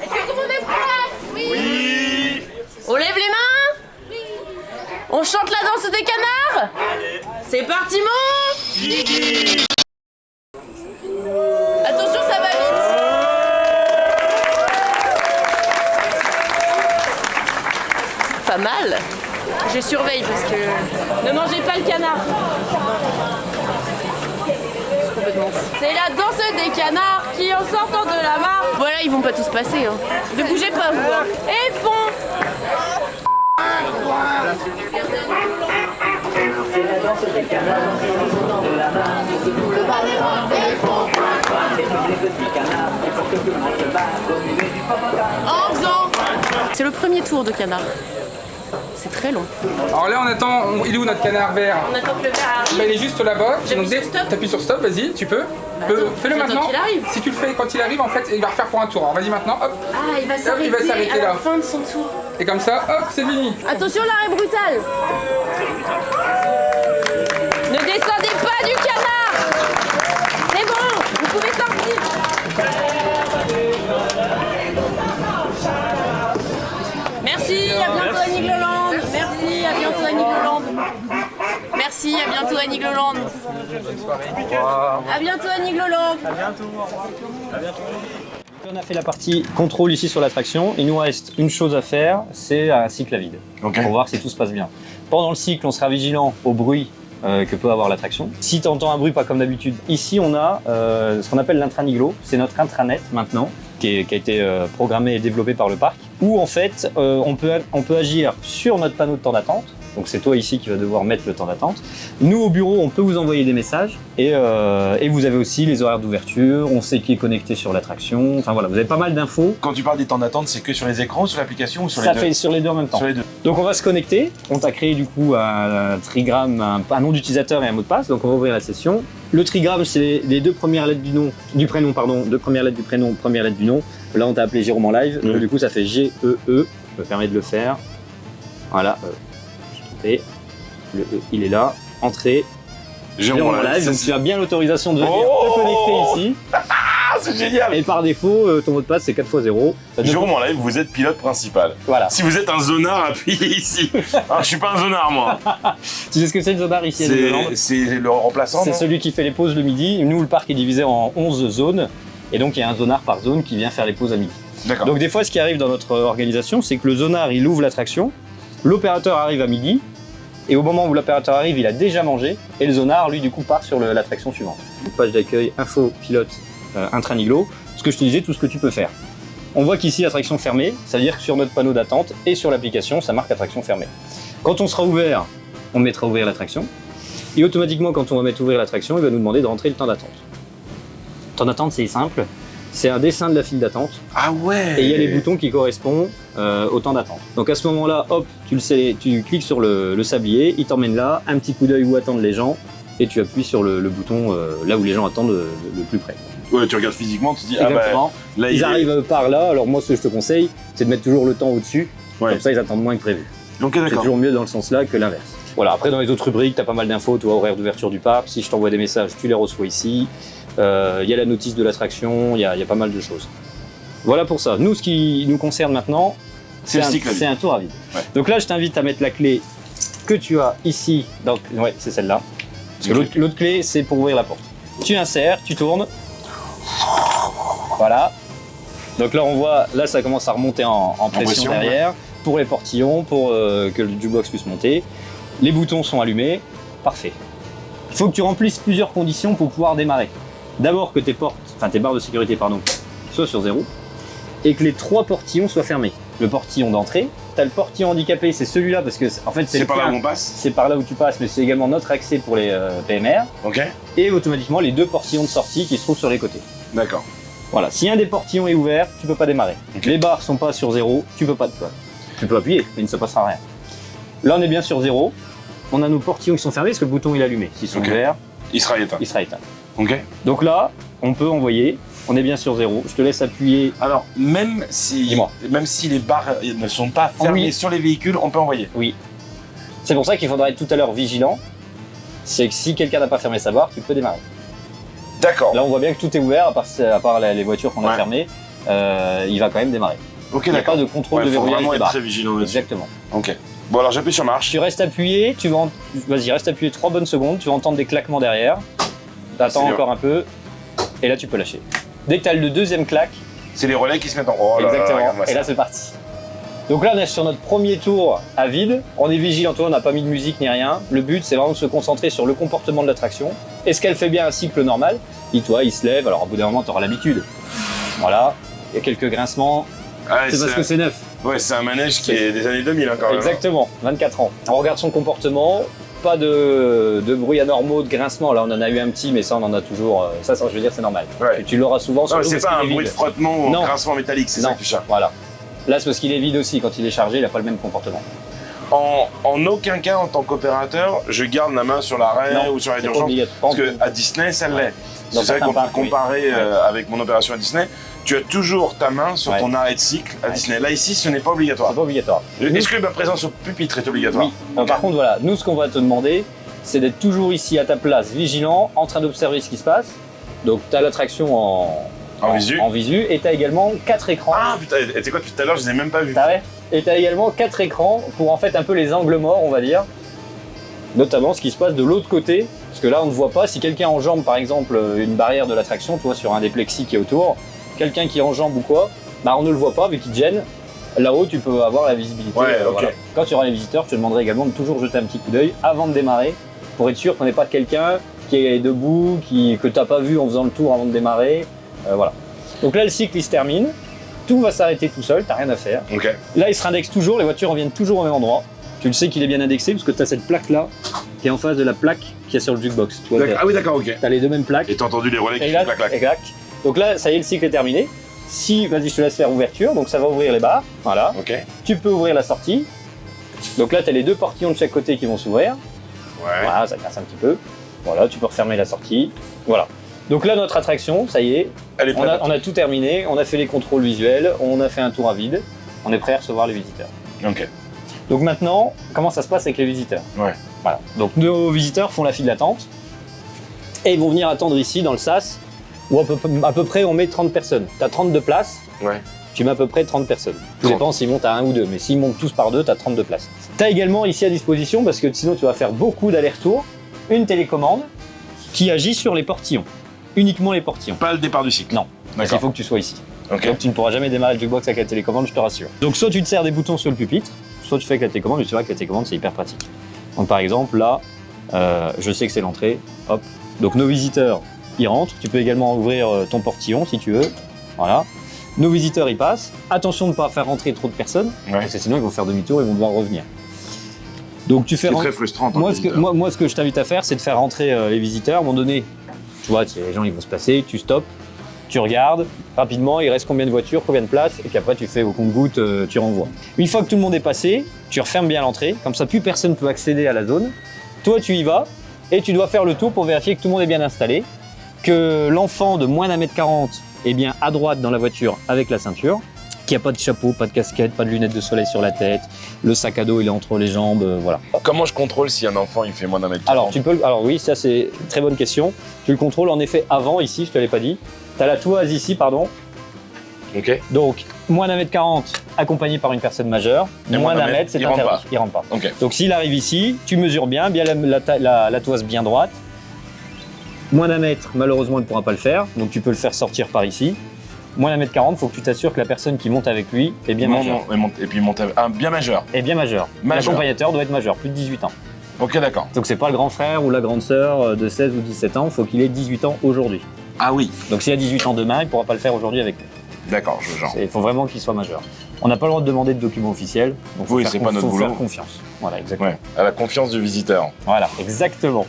Est-ce que tout le monde est prêt? Oui. On lève les mains? Oui. On chante la danse des canards? C'est parti, mon Attention, ça va vite. Pas mal. Je surveille parce que... Ne mangez pas le canard. C'est complètement fou. C'est la danse des canards qui, en sortant de la mare... Voilà, ils vont pas tous passer. Hein. Ne bougez pas, vous. Hein. Et fond. C'est la danse des canards, ils sont dans de la main, ils secouent le ballon, ils font quoi, quoi. Et tous les petits canards, il faut que tout le monde se bat, au milieu du papa. En faisant. C'est le premier tour de canard. C'est très long. Alors là, on attend. Il est où notre canard vert? On attend que le verre arrive. Bah, il est juste là-bas. J'appuie sur stop. T'appuies sur stop, vas-y, tu peux. attends, Fais-le j'attends maintenant. qu'il arrive. Si tu le fais quand il arrive, en fait, il va refaire pour un tour. Alors vas-y maintenant, hop. Ah, il va Hop, il va s'arrêter à la là. fin de son tour. Et comme ça, hop, c'est fini. Attention, l'arrêt brutal. Ne descendez pas du canard. C'est bon, vous pouvez sortir. Merci, à bientôt Annie Gloland. Merci, à bientôt Annie Gloland. Merci, à bientôt Annie Gloland. À bientôt Annie Gloland. On a fait la partie contrôle ici sur l'attraction. Il nous reste une chose à faire, c'est un cycle à vide. Ok. Pour voir si tout se passe bien. Pendant le cycle, on sera vigilant au bruit que peut avoir l'attraction. Si tu entends un bruit pas comme d'habitude, ici on a ce qu'on appelle l'intraniglo. C'est notre intranet maintenant, qui a été programmé et développé par le parc, où en fait on peut agir sur notre panneau de temps d'attente. Donc c'est toi ici qui va devoir mettre le temps d'attente. Nous au bureau, on peut vous envoyer des messages et vous avez aussi les horaires d'ouverture, on sait qui est connecté sur l'attraction. Enfin voilà, vous avez pas mal d'infos. Quand tu parles des temps d'attente, c'est que sur les écrans ou sur l'application ou sur les Ça deux? fait sur les deux en même temps. Sur les deux. Donc on va se connecter. On t'a créé du coup un trigramme, un nom d'utilisateur et un mot de passe. Donc on va ouvrir la session. Le trigramme, c'est les deux premières lettres du prénom, deux premières lettres du prénom, première lettre du nom. Là on t'a appelé Jérôme en live. Donc, du coup ça fait G-E-E. Je me permets de le faire. Voilà. Et le E, il est là. Entrée. Jérôme en live. Donc tu as bien l'autorisation de venir te connecter ici. Ah, c'est génial! Et par défaut, ton mot de passe c'est 4x0. Jérôme en live, vous êtes pilote principal. Voilà. Si vous êtes un zonard, appuyez ici. Ah, je suis pas un zonard, moi. Tu sais ce que c'est le zonard ici à Disneyland? C'est le remplaçant. C'est celui qui fait les pauses le midi. Nous, le parc est divisé en 11 zones. Et donc, il y a un zonard par zone qui vient faire les pauses à midi. D'accord. Donc, des fois, ce qui arrive dans notre organisation, c'est que le zonard, il ouvre l'attraction. L'opérateur arrive à midi. Et au moment où l'opérateur arrive, il a déjà mangé. Et le zonard, lui, du coup, part sur l'attraction suivante. Page d'accueil, info, pilote, intraniglo. Ce que je te disais, tout ce que tu peux faire. On voit qu'ici, attraction fermée. Ça veut dire que sur notre panneau d'attente et sur l'application, ça marque attraction fermée. Quand on sera ouvert, on mettra ouvrir l'attraction. Et automatiquement, quand on va mettre ouvrir l'attraction, il va nous demander de rentrer le temps d'attente. Le temps d'attente, c'est simple. C'est un dessin de la file d'attente. Ah ouais! Et il y a les boutons qui correspondent au temps d'attente. Donc à ce moment-là, hop, tu cliques sur le sablier, il t'emmène là, un petit coup d'œil où attendent les gens, et tu appuies sur le bouton là où les gens attendent le plus près. Ouais, tu regardes physiquement, tu te dis, exactement. Ah bah, là, ils arrivent par là, alors moi ce que je te conseille, c'est de mettre toujours le temps au-dessus, comme ça ils attendent moins que prévu. Okay, c'est toujours mieux dans le sens là que l'inverse. Voilà, après dans les autres rubriques, tu as pas mal d'infos, tu vois, horaire d'ouverture du parc, si je t'envoie des messages, tu les reçois ici. Il y a la notice de l'attraction, il y a pas mal de choses. Voilà pour ça. Nous, ce qui nous concerne maintenant, c'est un tour à vide. Ouais. Donc là, je t'invite à mettre la clé que tu as ici. Donc, ouais, c'est celle-là. Parce que l'autre clé, c'est pour ouvrir la porte. Tu insères, tu tournes. Voilà. Donc là, on voit, là, ça commence à remonter en pression derrière. Ouais. Pour les portillons, pour que le jukebox puisse monter. Les boutons sont allumés. Parfait. Il faut que tu remplisses plusieurs conditions pour pouvoir démarrer. D'abord que tes barres de sécurité soient sur 0 et que les 3 portillons soient fermés. Le portillon d'entrée, tu as le portillon handicapé, c'est celui-là parce que en fait c'est par là où on passe. C'est par là où tu passes, mais c'est également notre accès pour les PMR. Ok. Et automatiquement les 2 portillons de sortie qui se trouvent sur les côtés. D'accord. Voilà, si un des portillons est ouvert, tu peux pas démarrer. Okay. Les barres sont pas sur 0, tu peux pas tu peux appuyer, mais il ne se passera rien. Là on est bien sur 0. On a nos portillons qui sont fermés parce que le bouton il est allumé. S'ils sont ouverts, il sera éteint. Ok. Donc là, on peut envoyer, on est bien sur 0. Je te laisse appuyer. Alors, même si les barres ne sont pas fermées sur les véhicules, on peut envoyer. Oui. C'est pour ça qu'il faudra être tout à l'heure vigilant. C'est que si quelqu'un n'a pas fermé sa barre, tu peux démarrer. D'accord. Là, on voit bien que tout est ouvert, à part les voitures qu'on a fermées. Il va quand même démarrer. Ok, il n'y a pas de contrôle de verrouillage des barres. Il faut vraiment être très vigilant là-dessus. Exactement. Ok. Bon, alors j'appuie sur marche. Tu restes appuyé, vas-y, reste appuyé 3 bonnes secondes, tu vas entendre des claquements derrière. T'attends encore un peu, et là tu peux lâcher. Dès que tu as le deuxième claque, c'est les relais qui se mettent en haut. Exactement, et là c'est parti. Donc là on est sur notre premier tour à vide, on est vigilant, on n'a pas mis de musique ni rien. Le but c'est vraiment de se concentrer sur le comportement de l'attraction. Est-ce qu'elle fait bien un cycle normal? Dis-toi, il se lève, alors au bout d'un moment tu auras l'habitude. Voilà, il y a quelques grincements, c'est parce que c'est neuf. Ouais, c'est un manège qui est des années 2000 hein, quand même. Exactement, 24 ans. On regarde son comportement, pas de bruit anormaux, de grincement. Là, on en a eu un petit, mais ça, on en a toujours. Ça, je veux dire, c'est normal. Ouais. Tu l'auras souvent. Non, mais surtout c'est parce pas qu'il un est bruit de vide. frottement ou Non. un grincement métallique, c'est ça que tu cherches. Voilà. Là, c'est parce qu'il est vide aussi. Quand il est chargé, il n'a pas le même comportement. En aucun cas, en tant qu'opérateur, je garde la main sur l'arrêt Non, ou sur l'aide c'est pas d'urgence. obligatoire. Parce qu'à Disney, ça l'est. Dans C'est vrai certains qu'on peut parcs, oui. comparer avec mon opération à Disney. Tu as toujours ta main sur Ouais. ton arrêt de cycle à Ouais. Disney. Là, ici, ce n'est pas obligatoire. C'est pas obligatoire. Est-ce que ma présence au pupitre est obligatoire? Oui. Par contre, voilà, nous, ce qu'on va te demander, c'est d'être toujours ici à ta place, vigilant, en train d'observer ce qui se passe. Donc, tu as l'attraction En visu. En visu, et tu as également 4 écrans. Ah putain, et tu sais quoi, depuis tout à l'heure, je les ai même pas vus. T'as, ouais. Et tu as également 4 écrans pour en fait un peu les angles morts, on va dire. Notamment ce qui se passe de l'autre côté. Parce que là, on ne voit pas. Si quelqu'un enjambe, par exemple, une barrière de l'attraction, toi, sur un des plexis qui est autour, quelqu'un qui enjambe ou quoi, bah, on ne le voit pas vu qu'il te gêne. Là-haut, tu peux avoir la visibilité. Ouais, ok. Voilà. Quand tu auras les visiteurs, je te demanderai également de toujours jeter un petit coup d'œil avant de démarrer pour être sûr qu'on n'ait pas quelqu'un qui est debout, que tu n'as pas vu en faisant le tour avant de démarrer. Voilà. Donc là, le cycle, il se termine. Tout va s'arrêter tout seul, t'as rien à faire. Ok. Là, il se réindexe toujours, les voitures reviennent toujours au même endroit. Tu le sais qu'il est bien indexé parce que tu as cette plaque-là qui est en face de la plaque qu'il y a sur le jukebox. Tu vois, Ah oui, d'accord, ok. tu as les deux mêmes plaques. Et t'as entendu les relais qui Et font là, clac clac. exact. Donc là, ça y est, le cycle est terminé. Si, vas-y, je te laisse faire ouverture, donc ça va ouvrir les barres. Voilà. Ok. Tu peux ouvrir la sortie. Donc là, tu as les deux portillons de chaque côté qui vont s'ouvrir. Ouais. Voilà, ça casse un petit peu. Voilà, tu peux refermer la sortie. Voilà. Donc là, notre attraction, ça y est, Elle est prête. on a tout terminé, on a fait les contrôles visuels, on a fait un tour à vide, on est prêt à recevoir les visiteurs. Ok. Donc maintenant, comment ça se passe avec les visiteurs? Ouais. Voilà. Donc nos visiteurs font la file d'attente et ils vont venir attendre ici dans le sas où à peu près on met 30 personnes. Tu as 32 places, Ouais. tu mets à peu près 30 personnes. Tout dépend s'ils montent à 1 ou 2, mais s'ils montent tous par 2, tu as 32 places. Tu as également ici à disposition, parce que sinon tu vas faire beaucoup d'allers-retours, une télécommande qui agit sur les portillons. Uniquement les portillons. Pas le départ du cycle. Non, parce qu'il faut que tu sois ici. Ok. Donc tu ne pourras jamais démarrer le jukebox avec la télécommande, je te rassure. Donc soit tu te sers des boutons sur le pupitre, soit tu fais avec la télécommande, et tu vois que la télécommande c'est hyper pratique. Donc par exemple là, je sais que c'est l'entrée, hop. Donc nos visiteurs, ils rentrent, tu peux également ouvrir ton portillon si tu veux, voilà. Nos visiteurs ils passent, attention de ne pas faire rentrer trop de personnes, parce que sinon ils vont faire demi-tour, ils vont devoir revenir. Donc tu fais C'est très frustrant. en tant que visiteur. moi, ce que je t'invite à faire, c'est de faire rentrer les visiteurs. À un moment donné, tu vois, les gens ils vont se passer, tu stoppes, tu regardes rapidement, il reste combien de voitures, combien de places, et puis après tu fais au compte-gouttes, tu renvoies. Une fois que tout le monde est passé, tu refermes bien l'entrée, comme ça plus personne ne peut accéder à la zone. Toi tu y vas, et tu dois faire le tour pour vérifier que tout le monde est bien installé, que l'enfant de moins d'1m40 est bien à droite dans la voiture avec la ceinture, qu'il n'y a pas de chapeau, pas de casquette, pas de lunettes de soleil sur la tête, le sac à dos il est entre les jambes, voilà. Comment je contrôle si un enfant il fait moins d'1 m? Alors oui, ça c'est une très bonne question. Tu le contrôles en effet avant ici, je te l'ai pas dit. Tu as la toise ici, pardon. Ok. Donc moins d'1m40 accompagné par une personne majeure, Et moins d'un mètre c'est il rentre interdit, pas. il rentre pas. Ok. Donc s'il arrive ici, tu mesures bien la toise bien droite. Moins d'un mètre, malheureusement il ne pourra pas le faire, donc tu peux le faire sortir par ici. Moins d'1m40, il faut que tu t'assures que la personne qui monte avec lui est bien majeure. Et puis monter un bien majeur. Est bien majeur. Majeur. L'accompagnateur doit être majeur, plus de 18 ans. Ok, d'accord. Donc c'est pas le grand frère ou la grande sœur de 16 ou 17 ans, il faut qu'il ait 18 ans aujourd'hui. Ah oui. Donc s'il a 18 ans demain, il ne pourra pas le faire aujourd'hui avec nous. D'accord, je genre. Il faut vraiment qu'il soit majeur. On n'a pas le droit de demander de documents officiels, donc Oui, c'est pas notre faut boulot. faire confiance. Voilà, exactement. Ouais, à la confiance du visiteur. Voilà, exactement.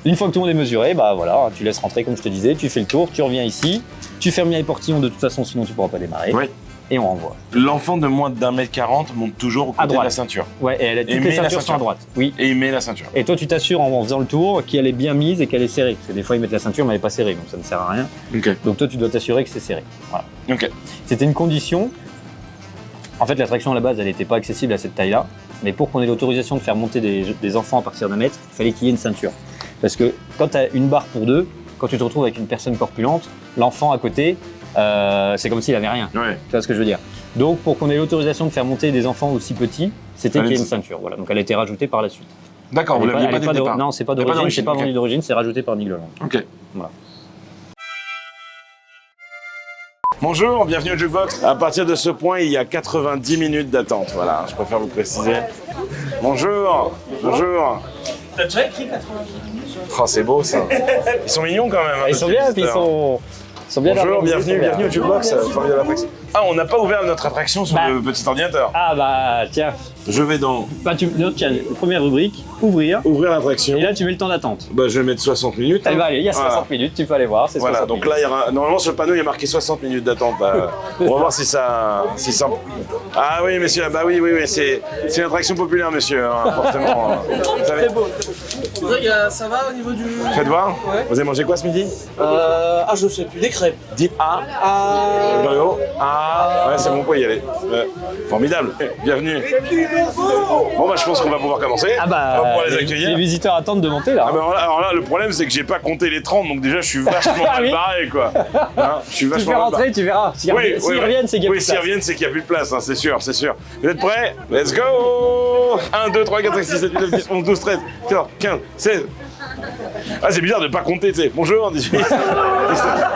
Une fois que tout le monde est mesuré, bah voilà, tu laisses rentrer comme je te disais, tu fais le tour, tu reviens ici, tu fermes bien les portillons de toute façon, sinon tu ne pourras pas démarrer. Oui. Et on renvoie. L'enfant de moins d'1m40 monte toujours au côté de droite. la ceinture. Ouais, et elle a toutes Et les met la ceintures sont ceinture. à droite. Oui. Et il met la ceinture. Et toi, tu t'assures en faisant le tour qu'elle est bien mise et qu'elle est serrée. Parce que des fois, ils mettent la ceinture, mais elle n'est pas serrée, donc ça ne sert à rien. Ok. Donc toi, tu dois t'assurer que c'est serré. Voilà. Ok. C'était une condition. En fait, l'attraction à la base, elle n'était pas accessible à cette taille-là. Mais pour qu'on ait l'autorisation de faire monter des enfants à partir d'1 mètre, il fallait qu'il y ait une ceinture. Parce que quand tu as une barre pour deux, quand tu te retrouves avec une personne corpulente, l'enfant à côté, c'est comme s'il n'avait rien. Ouais. Tu vois ce que je veux dire? Donc, pour qu'on ait l'autorisation de faire monter des enfants aussi petits, c'était qu'il y ait une ceinture. Voilà. Donc, elle a été rajoutée par la suite. D'accord, vous Elle est l'aviez elle pas est dès le départ. Non, c'est pas Elle est pas d'origine, c'est pas ok. vendu d'origine, c'est rajouté par Nick Leland. Ok. Voilà. Bonjour, bienvenue au Jukebox. À partir de ce point, il y a 90 minutes d'attente. Voilà, je préfère vous préciser. Bonjour, bonjour. T'as déjà écrit 90 minutes? Oh, c'est beau ça. Ils sont mignons quand même. hein, Ils nos sont bien, petits puis ils visiteurs. sont bien. Bonjour, organisés, bienvenue, c'est bien. bienvenue au Jukebox. Formidable attraction. Ah, on n'a pas ouvert notre attraction sur le petit ordinateur. Ah bah tiens. Je vais dans... Bah tiens, première rubrique, ouvrir. Ouvrir l'attraction. Et là tu mets le temps d'attente. Bah je vais mettre 60 minutes. Eh bah allez, il y a 60 minutes, tu peux aller voir. Voilà, donc là il y aura... Normalement sur le panneau il y a marqué 60 minutes d'attente. On va voir si ça... Ah oui monsieur, bah oui, c'est une attraction populaire monsieur, hein, forcément. Très beau. Ça va au niveau du... Faites voir. Ouais. Vous avez mangé quoi ce midi? Ah je sais plus, des crêpes. Dites A. Ah, ouais, c'est bon, on peut y aller. Formidable. Bienvenue. Bon, bah, je pense qu'on va pouvoir commencer. Ah bah, on va pouvoir les accueillir. Les visiteurs attendent de monter là. Ah bah, alors là, le problème, c'est que j'ai pas compté les 30, donc déjà, je suis vachement mal barré, quoi. Hein, je suis Tu vachement fais mal rentrer, barré. tu verras. S'ils reviennent, c'est qu'il y a plus de place. S'ils reviennent, c'est qu'il n'y a plus de place, hein, c'est sûr, c'est sûr. Vous êtes prêts? Let's go! 1, 2, 3, 4, 5, 6, 7, 8, 9, 10, 11, 12, 13, 14, 15, 16. Ah, c'est bizarre de pas compter, tu sais. Bonjour, 18. 17.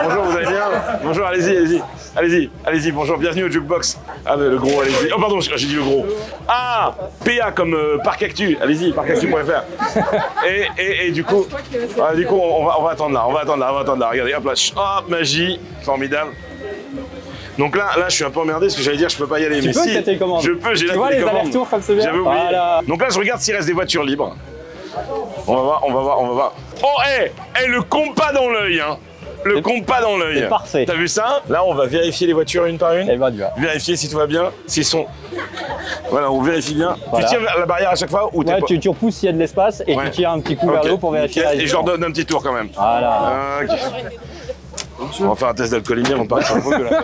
Bonjour, vous allez bien? Bonjour, allez-y, bonjour, bienvenue au Jukebox. Ah, le gros, allez-y. Oh, pardon, j'ai dit le gros. Ah, PA comme Parc Actu, allez-y, parcactu.fr. Et du coup, on va attendre là, regardez, hop là, hop, magie, formidable. Donc là, je suis un peu emmerdé parce que j'allais dire je peux pas y aller. Tu peux ta télécommande. Je peux, j'ai la télécommande. Tu vois les allers-retours comme c'est bien. J'avais oublié. Voilà. Donc là, je regarde s'il reste des voitures libres. On va voir. Oh, le compas dans l'œil, hein. Le compas dans l'œil. C'est parfait. T'as vu ça? Là, on va vérifier les voitures une par une. Eh ben, tu vois. Vérifier si tout va bien, s'ils sont... Voilà, on vérifie bien. Voilà. Tu tires vers la barrière à chaque fois ou t'es Ouais, pas... tu repousses s'il y a de l'espace et tu tires un petit coup vers le haut pour vérifier. Et je leur donne un petit tour quand même. Voilà. Ok. On va faire un test d'alcoolémie avant de partir sur le là.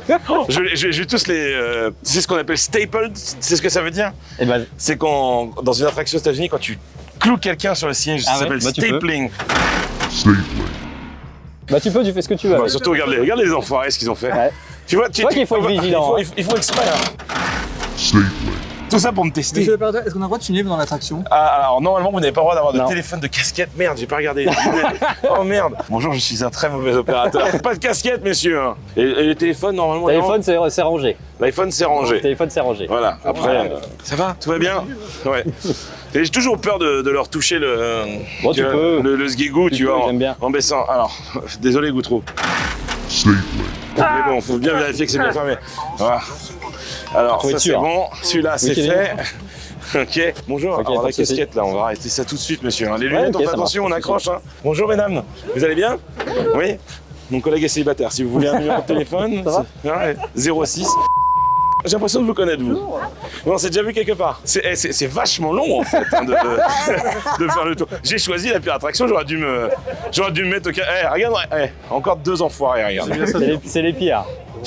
Je vais tous les... c'est ce qu'on appelle stapled, c'est ce que ça veut dire? Eh ben, c'est quand, dans une attraction aux États-Unis, quand tu cloues quelqu'un sur le siège, ça s'appelle stapling. Bah tu fais ce que tu veux. Bah, surtout, regarde les enfoirés, ce qu'ils ont fait. Ouais. Tu vois, qu'il faut être vigilant. Il faut exprès. Hein. Tout ça pour me tester. Monsieur l'opérateur, est-ce qu'on a le droit de filmer dans l'attraction? Ah, alors normalement vous n'avez pas le droit d'avoir de téléphone, de casquette. Merde, j'ai pas regardé. Oh merde. Bonjour, je suis un très mauvais opérateur. Pas de casquette, messieurs. Hein. Et le téléphone, normalement. L'iPhone, c'est rangé. L'iPhone, c'est rangé. Téléphone, c'est rangé. Voilà. Après, ça va? Tout va bien? Ouais. J'ai toujours peur de leur toucher le sguigou, tu vois, en baissant. Alors, désolé Goutreau. Mais bon, faut bien vérifier que c'est bien fermé. Voilà. Alors, ça c'est bon. Celui-là, c'est fait. Ok, bonjour. Alors la casquette là, on va arrêter ça tout de suite, monsieur. Les lunettes, on fait attention, on accroche. Hein. Bonjour mesdames, vous allez bien? Oui. Mon collègue est célibataire. Si vous voulez un numéro de téléphone, 06. J'ai l'impression de vous connaître, vous. On s'est déjà vu quelque part. C'est vachement long en fait hein, de faire le tour. J'ai choisi la pire attraction, j'aurais dû me mettre au cas. Regarde, encore 2 enfoirés, regarde. C'est les pires.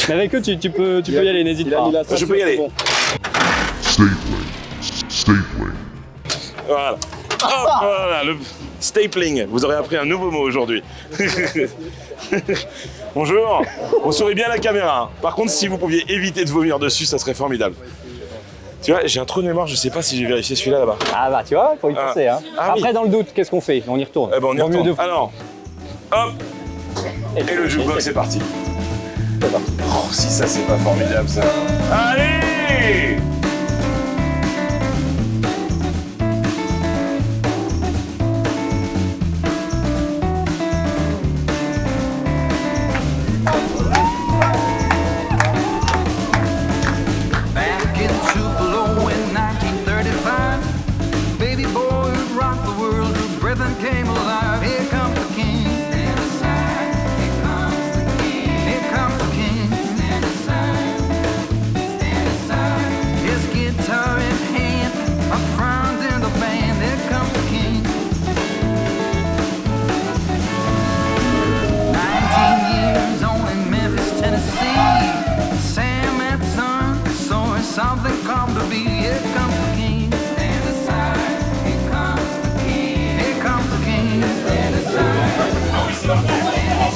Mais avec eux, tu peux y aller, n'hésite pas. Je peux y aller. Voilà. Hop, voilà, le stapling. Vous aurez appris un nouveau mot aujourd'hui. Bonjour. On sourit bien la caméra. Par contre, si vous pouviez éviter de vomir dessus, ça serait formidable. Tu vois, j'ai un trou de mémoire, je sais pas si j'ai vérifié celui-là là-bas. Ah bah tu vois, faut y penser. Hein. Après, dans le doute, qu'est-ce qu'on fait? On y retourne. Eh ben, on y retourne. Alors, hop. Et le jukebox, c'est parti. Oh, si ça, c'est pas formidable, ça. Allez!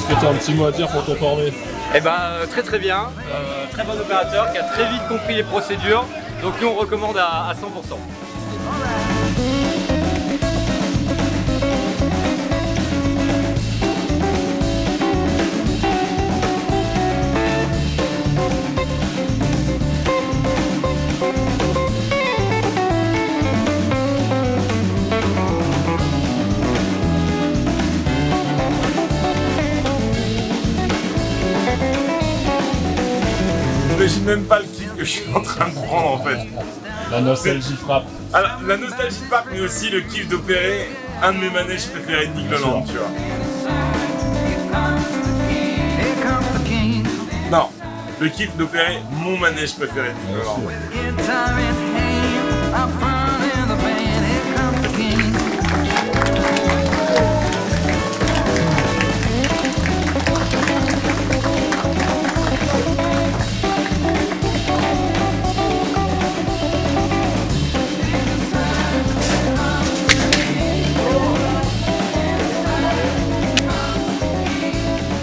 Est-ce que tu as un petit mot à dire pour ton formé? Eh ben très bien, très bon opérateur qui a très vite compris les procédures, donc nous on recommande à 100%. même pas le kiff que je suis en train de prendre en fait. La nostalgie frappe. Alors, la nostalgie frappe, mais aussi le kiff d'opérer un de mes manèges préférés de Nigloland, tu vois. Non, le kiff d'opérer mon manège préféré de Nigloland.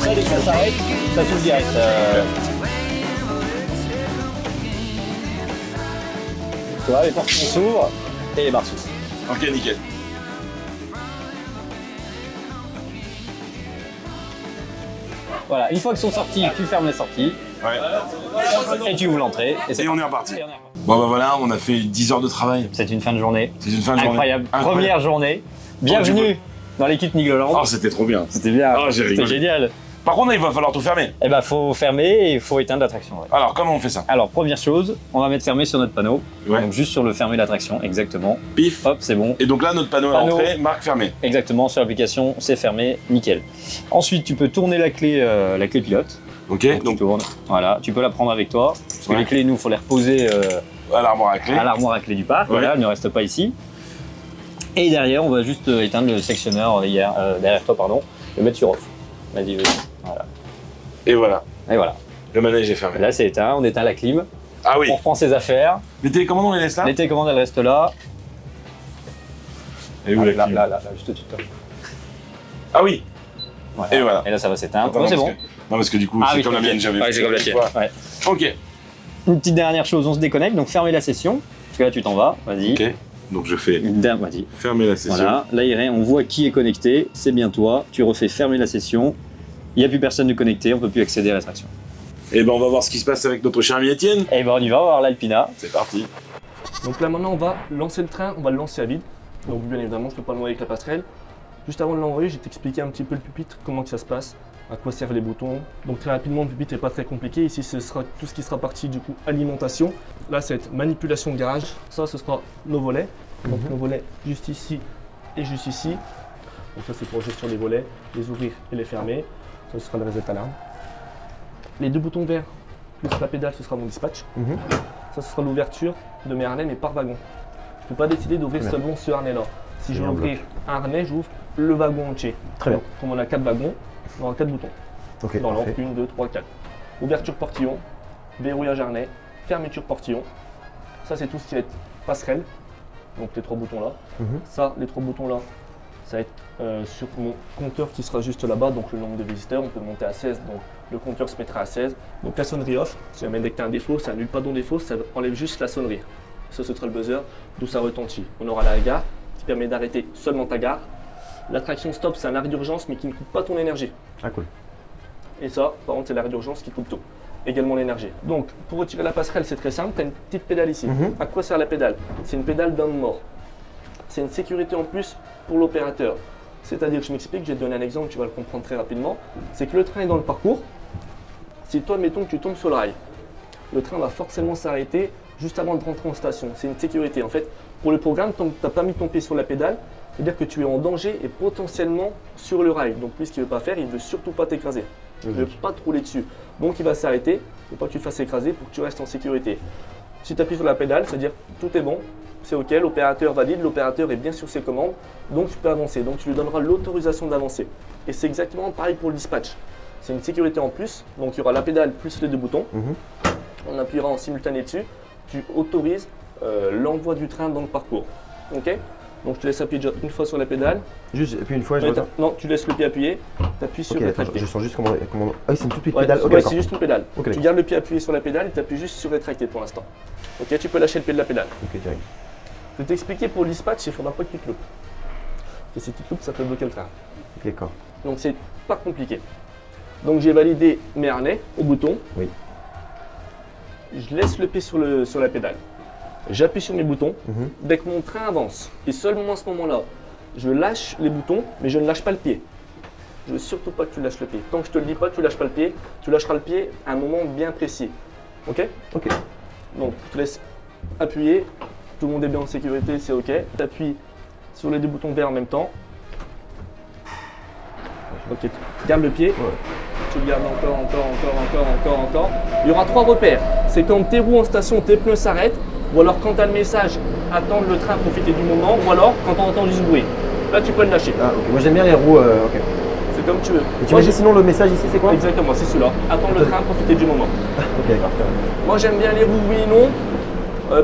Ça, dès que ça s'arrête, ça s'ouvre direct. Tu vois, les portes s'ouvrent et les barres s'ouvrent. Ok, nickel. Voilà, une fois qu'ils sont sortis, tu fermes les sorties. Ouais. Et tu ouvres l'entrée. Et on est reparti. Bon bah voilà, on a fait 10 heures de travail. C'est une fin de journée. C'est une fin de journée. Incroyable. Première journée. Bienvenue dans l'équipe Nigloland. Oh, c'était trop bien. C'était bien. Oh, j'ai rigolé. C'était génial. Par contre, il va falloir tout fermer. Eh ben, faut fermer et il faut éteindre l'attraction. Ouais. Alors, comment on fait ça? Alors, première chose, on va mettre fermé sur notre panneau. Ouais. Donc, juste sur le fermer l'attraction, exactement. Pif. Hop, c'est bon. Et donc là, notre panneau à l'entrée marque fermé. Exactement, sur l'application, c'est fermé, nickel. Ensuite, tu peux tourner la clé pilote. Ok, donc tu tournes. Voilà, tu peux la prendre avec toi. Parce que les clés, nous, il faut les reposer à l'armoire à clé. À l'armoire à clé du parc. Ouais. Voilà, elles ne restent pas ici. Et derrière, on va juste éteindre le sectionneur derrière toi, pardon, le mettre sur off. Vas-y, vas-y. Voilà. Et voilà. Et voilà. Le manège est fermé. Là, c'est éteint, on éteint la clim. Ah oui. On reprend ses affaires. Les télécommandes, on les laisse là? Les télécommandes, elles restent là. Et où la clim? Là, juste au-dessus de toi. Ah oui. Voilà. Et voilà. Et là, ça va s'éteindre. Attends, C'est parce bon. que- Non, parce que du coup, Ah c'est oui, comme la mienne, j'avais ouais, c'est comme la tienne. Ouais. Ok. Une petite dernière chose, on se déconnecte, donc fermez la session. Parce que là, tu t'en vas, vas-y. Ok. Donc je fais Vas-y. fermer la session. Voilà, là, on voit qui est connecté, c'est bien toi. Tu refais fermer la session. Il n'y a plus personne de connecté, on ne peut plus accéder à l'attraction. Et ben on va voir ce qui se passe avec notre cher ami Étienne. Et ben on y va voir l'Alpina. C'est parti. Donc là maintenant on va lancer le train, on va le lancer à vide. Donc bien évidemment je ne peux pas l'envoyer avec la passerelle. Juste avant de l'envoyer, je vais t'expliquer un petit peu le pupitre, comment que ça se passe, à quoi servent les boutons. Donc très rapidement, le pupitre n'est pas très compliqué. Ici ce sera tout ce qui sera parti du coup alimentation. Là ça va être manipulation de garage. Ça ce sera nos volets. Donc nos volets juste ici et juste ici. Donc ça c'est pour jouer sur les volets, les ouvrir et les fermer. Ça ce sera le reset alarme. Les deux boutons verts plus la pédale ce sera mon dispatch. Ça ce sera l'ouverture de mes harnais mais par wagon. Je ne peux pas décider d'ouvrir seulement ce harnais là. Si je veux ouvrir un harnais, j'ouvre le wagon entier. Très bien. Donc, comme on a 4 wagons, on aura 4 boutons. Ok, dans l'ordre, parfait. 1, 2, 3, 4. Ouverture portillon, verrouillage harnais, fermeture portillon. Ça c'est tout ce qui va être passerelle. Donc les 3 boutons là. Ça, les 3 boutons là, ça va être sur mon compteur qui sera juste là-bas, donc le nombre de visiteurs, on peut monter à 16, donc le compteur se mettra à 16. Donc la sonnerie off, si jamais dès que tu as un défaut, ça annule pas ton défaut, ça enlève juste la sonnerie. Ça, ce sera le buzzer, d'où ça retentit. On aura la gare, qui permet d'arrêter seulement ta gare. L'attraction stop, c'est un arrêt d'urgence, mais qui ne coupe pas ton énergie. Ah cool. Et ça, par contre, c'est l'arrêt d'urgence qui coupe tout. Également l'énergie. Donc, pour retirer la passerelle, c'est très simple, tu as une petite pédale ici. À quoi sert la pédale? C'est une pédale d'homme mort. C'est une sécurité en plus pour l'opérateur. C'est-à-dire, je m'explique, je vais te donner un exemple, tu vas le comprendre très rapidement. C'est que le train est dans le parcours. Si toi, mettons que tu tombes sur le rail, le train va forcément s'arrêter juste avant de rentrer en station. C'est une sécurité. En fait, pour le programme, tant que tu n'as pas mis ton pied sur la pédale, c'est-à-dire que tu es en danger et potentiellement sur le rail. Donc lui, ce qu'il ne veut pas faire, il ne veut surtout pas t'écraser. Il ne veut pas te rouler dessus. Donc il va s'arrêter, il ne faut pas que tu te fasses écraser pour que tu restes en sécurité. Si tu appuies sur la pédale, c'est-à-dire tout est bon, c'est ok, l'opérateur valide, l'opérateur est bien sur ses commandes, donc tu peux avancer. Donc tu lui donneras l'autorisation d'avancer. Et c'est exactement pareil pour le dispatch. C'est une sécurité en plus, donc il y aura la pédale plus les deux boutons. On appuiera en simultané dessus, tu autorises l'envoi du train dans le parcours. Ok? Donc je te laisse appuyer déjà une fois sur la pédale. Juste, et puis une fois, je Ouais, retourne. non, tu laisses le pied appuyé, tu appuies sur Ok, le attends, rétracté. je sens juste comment. Ah oui, c'est une toute petite Ouais, pédale. Ok, ouais, d'accord. c'est juste une pédale. Ok, Tu d'accord. gardes le pied appuyé sur la pédale et tu appuies juste sur rétracté pour l'instant. Ok, tu peux lâcher le pied de la pédale. Ok, direct. Je vais t'expliquer pour le dispatch, il ne faudra pas que tu te loupes. Parce que si tu te loupes, ça peut bloquer le train. Ok, d'accord. Donc c'est pas compliqué. Donc j'ai validé mes harnais au bouton. Oui. Je laisse le pied sur la pédale. J'appuie sur mes boutons. Dès que mon train avance, et seulement à ce moment-là, je lâche les boutons, mais je ne lâche pas le pied. Je veux surtout pas que tu lâches le pied. Tant que je te le dis pas, tu lâches pas le pied. Tu lâcheras le pied à un moment bien précis. Ok. Ok. Donc, je te laisse appuyer. Tout le monde est bien en sécurité, c'est ok. Tu appuies sur les deux boutons verts en même temps. Ok, garde le pied. Ouais. Tu le gardes encore. Il y aura 3 repères. C'est quand tes roues en station, tes pneus s'arrêtent, ou alors quand tu as le message, attendre le train, profiter du moment, ou alors quand on entend du bruit. Là, tu peux le lâcher. Ah, ok. Moi, j'aime bien les roues. Ok. C'est comme tu veux. Et tu m'as dit sinon le message ici, c'est quoi? Exactement, c'est celui-là. Attendre le train, profiter du moment. Ok. Moi, j'aime bien les roues oui et non.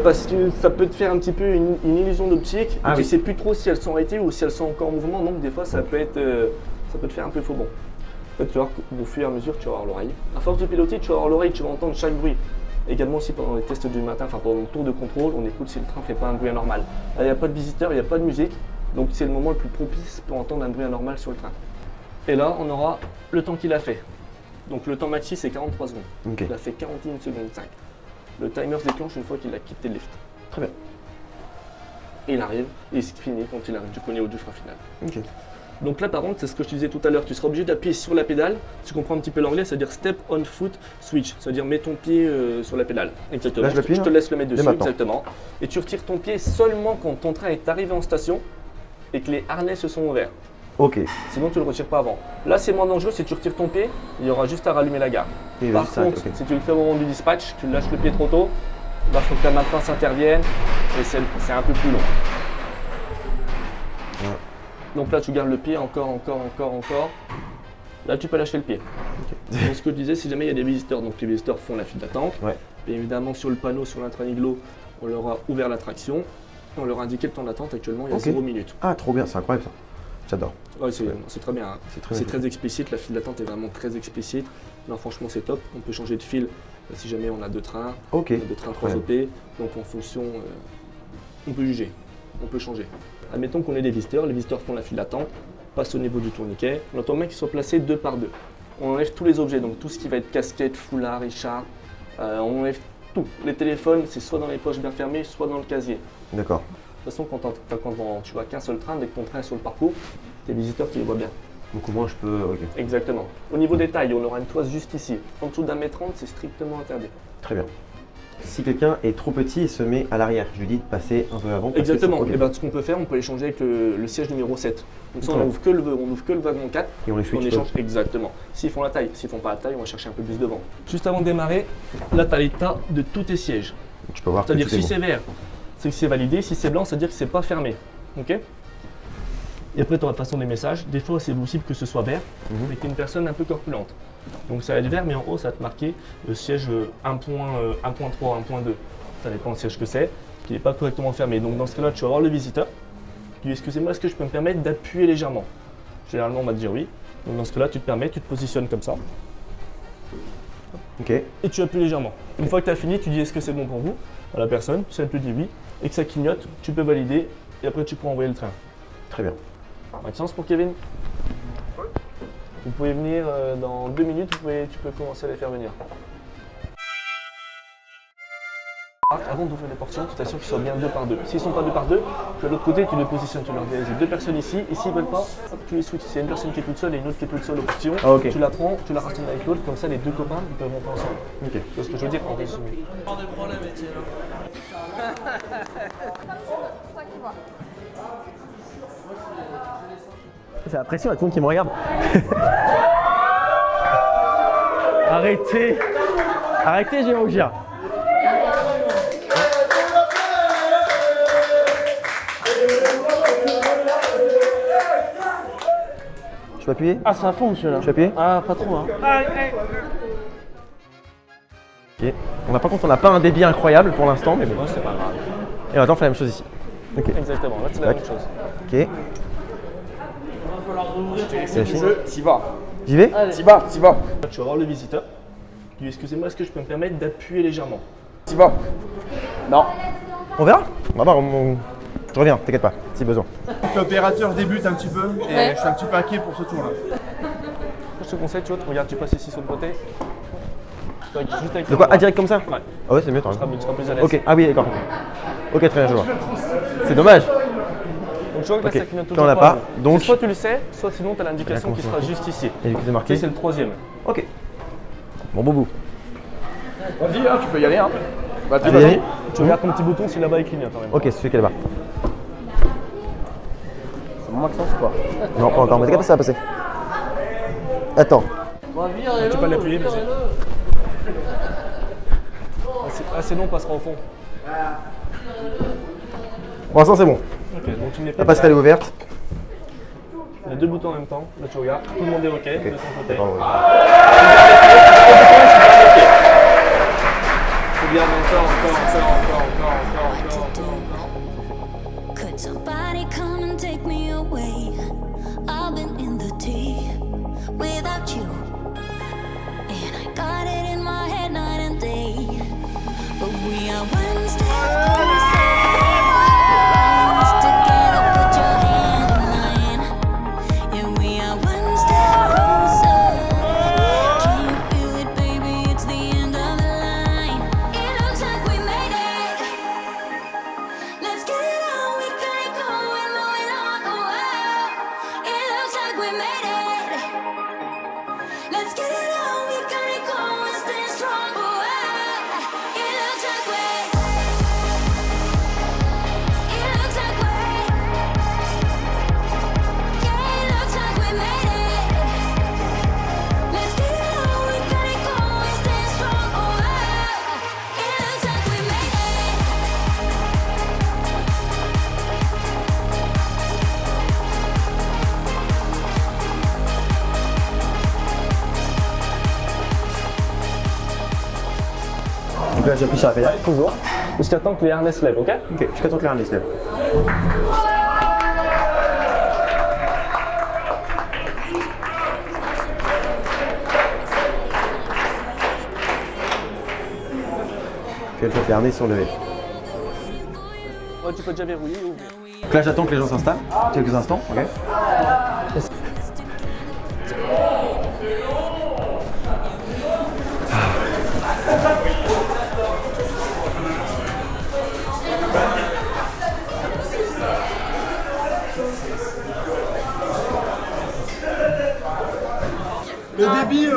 Parce que ça peut te faire un petit peu une illusion d'optique. Tu sais plus trop si elles sont arrêtées ou si elles sont encore en mouvement. Donc des fois ça peut te faire un peu faux bon. En fait, tu vas voir qu'au fur et à mesure tu vas avoir l'oreille. À force de piloter, tu vas avoir l'oreille, tu vas entendre chaque bruit. Également aussi pendant les tests du matin, enfin pendant le tour de contrôle, on écoute si le train fait pas un bruit anormal. Là il n'y a pas de visiteurs, il n'y a pas de musique. Donc c'est le moment le plus propice pour entendre un bruit anormal sur le train. Et là on aura le temps qu'il a fait. Donc le temps maxi c'est 43 secondes. Okay. Il a fait 41 secondes 5. Le timer se déclenche une fois qu'il a quitté le lift. Très bien. Et il arrive, et il se finit quand il arrive du poney ou du frein final. Okay. Donc là par contre, c'est ce que je te disais tout à l'heure, tu seras obligé d'appuyer sur la pédale. Tu comprends un petit peu l'anglais, c'est-à-dire step on foot switch, c'est-à-dire mets ton pied sur la pédale. Exactement. Là, je te laisse le mettre dessus, exactement. Et tu retires ton pied seulement quand ton train est arrivé en station et que les harnais se sont ouverts. Ok. Sinon tu ne le retires pas avant. Là c'est moins dangereux, si tu retires ton pied, il y aura juste à rallumer la gare. Par contre, si tu le fais au moment du dispatch, tu lâches le pied trop tôt, il faut que ta maintenance intervienne et c'est un peu plus long. Ouais. Donc là tu gardes le pied encore. Là tu peux lâcher le pied. Okay. Donc ce que je disais, si jamais il y a des visiteurs, donc les visiteurs font la file d'attente. Ouais. Bien évidemment sur le panneau, sur l'intraliglo, on leur a ouvert l'attraction, on leur a indiqué le temps d'attente, actuellement il y a 0 minutes. Ah trop bien, c'est incroyable ça. J'adore. Ouais, c'est très bien. Hein. C'est très explicite, la file d'attente est vraiment très explicite. Non, franchement, c'est top. On peut changer de file si jamais on a 2 trains, on a 2 trains 3 OP. Donc en fonction, on peut juger, on peut changer. Admettons qu'on ait des visiteurs, les visiteurs font la file d'attente, passent au niveau du tourniquet. On entend bien qu'ils soient placés 2 par 2. On enlève tous les objets, donc tout ce qui va être casquette, foulard, écharpe. On enlève tout. Les téléphones, c'est soit dans les poches bien fermées, soit dans le casier. D'accord. De toute façon, quand tu vois qu'un seul train, dès que ton train est sur le parcours, tes visiteurs tu les vois bien. Donc au moins je peux... Okay. Exactement. Au niveau des tailles, on aura une toise juste ici. En dessous d'1,30 m, c'est strictement interdit. Très bien. Si quelqu'un est trop petit, il se met à l'arrière. Je lui dis de passer un peu avant. Exactement. Et ben, ce qu'on peut faire, on peut l'échanger avec le siège numéro 7. Donc ça, on ouvre que le wagon 4 et on les switch. On échange exactement. S'ils font la taille, s'ils font pas la taille, on va chercher un peu plus devant. Juste avant de démarrer, là tu as l'état de tous tes sièges. Tu peux voir. C'est-à-dire si c'est vert, c'est que c'est validé. Si c'est blanc, c'est-à-dire que c'est pas fermé. Ok. Et après, tu auras de toute façon des messages. Des fois, c'est possible que ce soit vert, mais que tu es une personne un peu corpulente. Donc ça va être vert, mais en haut, ça va te marquer le siège 1.3, 1.2. Ça dépend du siège que c'est, qui n'est pas correctement fermé. Donc dans ce cas-là, tu vas voir le visiteur. Tu dis, excusez-moi, est-ce que je peux me permettre d'appuyer légèrement? Généralement, on va te dire oui. Donc dans ce cas-là, tu te permets, tu te positionnes comme ça. Ok. Et tu appuies légèrement. Une fois que tu as fini, tu dis, est-ce que c'est bon pour vous? À la personne, si elle te dit oui, et que ça clignote, tu peux valider, et après tu peux envoyer le train. Très bien. Maxence pour Kevin. Vous pouvez venir dans 2 minutes, tu peux commencer à les faire venir. Avant d'ouvrir les portions, tu t'assures qu'ils soient bien 2 par 2. S'ils ne sont pas 2 par 2, tu à l'autre côté, tu les positionnes, tu leur dis j'ai 2 personnes ici, et s'ils ne veulent pas, hop, tu les switches. S'il y a une personne qui est toute seule et une autre qui est toute seule au portion, tu la prends, tu la rassembles avec l'autre, comme ça les 2 copains ils peuvent monter ensemble. Ok. Tu vois ce que je veux dire en résumé. Pas de problème, Étienne. C'est la pression, il y a tout le monde qui me regarde. Arrêtez. Arrêtez, j'ai rougir. Je peux appuyer? Ah, ça fond, monsieur là. Je peux appuyer? Ah, pas trop, hein. Ok. Par contre, on n'a pas un débit incroyable pour l'instant, mais bon. Ouais, c'est pas grave. Et maintenant, on fait la même chose ici. Okay. Exactement, là c'est la même chose. Ok. Si tu veux, t'y vas. J'y vais? T'y vas. Tu vas voir le visiteur. Tu dis excusez-moi, est-ce que je peux me permettre d'appuyer légèrement? T'y vas. Non. On verra? On va voir. Je reviens, t'inquiète pas, si besoin. L'opérateur débute un petit peu et je suis un petit peu inquiet pour ce tour là. Je te conseille, tu vois, regarde, tu passes ici sur le côté. Juste avec de quoi? Ah, direct comme ça? Ouais. Ah ouais, c'est mieux, tu seras plus à l'aise. Ok, ah oui, d'accord. Ok, très bien, je vois. C'est dommage. Donc tu vois que là, ça clignote toujours on l'a pas. Donc soit tu le sais, soit sinon tu as l'indication qui sera juste ici. Et c'est marqué? C'est le 3e. Ok. Bon boubou. Vas-y, hein, tu peux y aller. Hein. Bah, tu regardes ton petit bouton si là-bas il clignote en même temps. Ok, c'est celui qui est là-bas. C'est mon Maxence ou quoi? Non, pas encore, mais t'es capable, ça va passer. Attends. Tu peux l'appuyer, vas-y. Assez long, passera au fond. Pour l'instant, c'est bon. Ok, donc tu mets La passerelle est ouverte. Les deux boutons en même temps. Là, tu regardes. Tout le monde est OK de ton côté. Tu gardes encore. Could somebody come and take me away? I've been in the deep without you, and I got it in my head night and day. But we are one step closer. Let's together, put your hand in mine, and we are one step closer. Can you feel it, baby? It's the end of the line. It looks like we made it. Let's get it on, we got it going, moving on. Oh, it looks like we made it. Let's get it on, we got it going, stay strong. Oh, it looks like we. It looks like we. Yeah, it looks like we made it. Let's get it on, we got it going, stay strong. Oh, it looks like we made it. Donc là, j'appuie sur la pédale. Toujours. Jusqu'à temps que les harnais se lèvent, OK? Ok, jusqu'à temps que les harnais se lèvent. Puis une fois que les harnais sont levés. Ouais, tu peux déjà verrouiller et ouvrir. Donc là, j'attends que les gens s'installent. Quelques instants, ok. Le débit,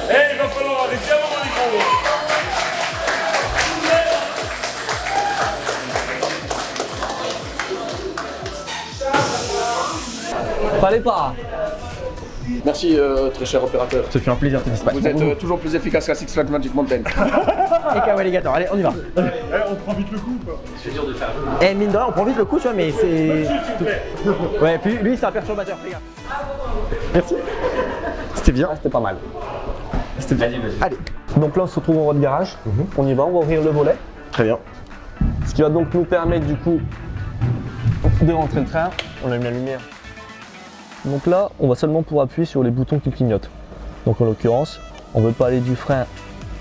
Il va falloir arrêter avant mon micro. Fallait pas. Merci très cher opérateur. Ça fait un plaisir de te Vous êtes toujours plus efficace qu'à Six Flags Magic Mountain. Et Kawa Alligator, allez, on y va. on prend vite le coup ou pas? C'est dur de faire. Eh, mine de rien, on prend vite le coup, tu vois, mais c'est. Ouais, puis lui, c'est un perturbateur, fais gaffe. Merci. C'était bien. C'était pas mal. C'était bien. Allez. Donc là, on se retrouve en votre garage. On y va, on va ouvrir le volet. Très bien. Ce qui va donc nous permettre du coup de rentrer le train. On allume la lumière. Donc là, on va seulement pouvoir appuyer sur les boutons qui clignotent. Donc en l'occurrence, on ne veut pas aller du frein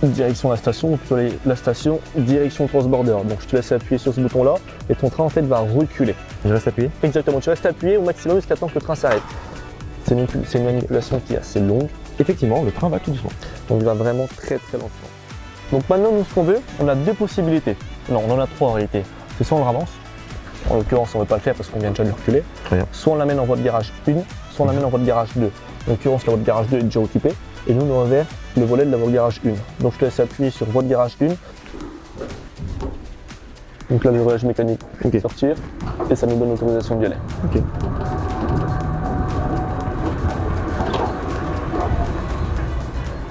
direction la station, ou plutôt la station direction transborder. Donc je te laisse appuyer sur ce bouton-là et ton train en fait va reculer. Je reste appuyé? Exactement, tu restes appuyé au maximum jusqu'à temps que le train s'arrête. C'est une manipulation qui est assez longue. Effectivement, le train va tout doucement. Donc il va vraiment très lentement. Donc maintenant, nous, ce qu'on veut, on a deux possibilités. Non, on en a trois en réalité. C'est soit on le ravance, en l'occurrence on ne veut pas le faire parce qu'on vient déjà de le reculer. Très bien. Soit on l'amène en voie de garage 1, soit on l'amène en voie de garage 2. En l'occurrence, la voie de garage 2 est déjà occupée. et nous on a ouvert le volet de la voie de garage 1. Donc je te laisse appuyer sur voie de garage 1. Donc là le verrouillage mécanique sortir et ça nous donne l'autorisation d'y aller. Ok.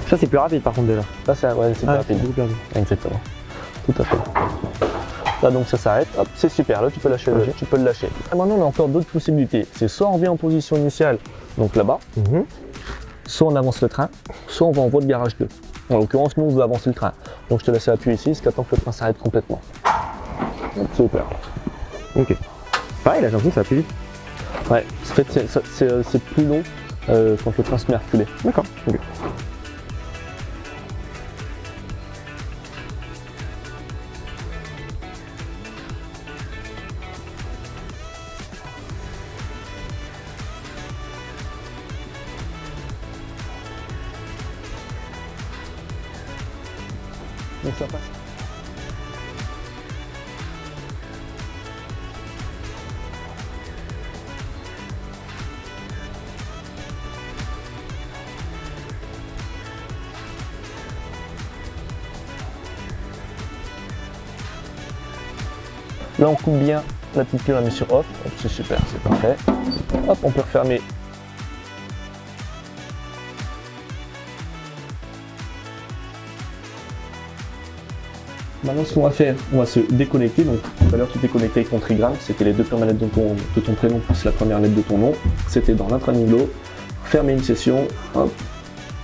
Ça c'est plus rapide par contre déjà. Là c'est plus rapide. Exactement. Tout à fait. Là donc ça s'arrête, hop, c'est super, là tu peux lâcher le tu peux le lâcher. Et maintenant on a encore d'autres possibilités. C'est soit on revient en position initiale, donc là-bas, soit on avance le train, soit on va en voie de garage 2. En l'occurrence nous on veut avancer le train. Donc je te laisse appuyer ici jusqu'à temps que le train s'arrête complètement. Donc super. Ok. Pareil là j'ai l'impression que ça va plus vite. Ouais, en fait c'est plus long quand le train se met à reculer. D'accord. Ok. Donc ça passe. Là on coupe bien la petite clé, on la met sur off, c'est super, c'est parfait. Hop, on peut refermer. Maintenant ce qu'on va faire, on va se déconnecter. Donc tout à l'heure tu t'es connecté avec ton trigramme, c'était les deux premières lettres de ton prénom plus la première lettre de ton nom. C'était dans l'intra-Niglo. Fermer une session, hop,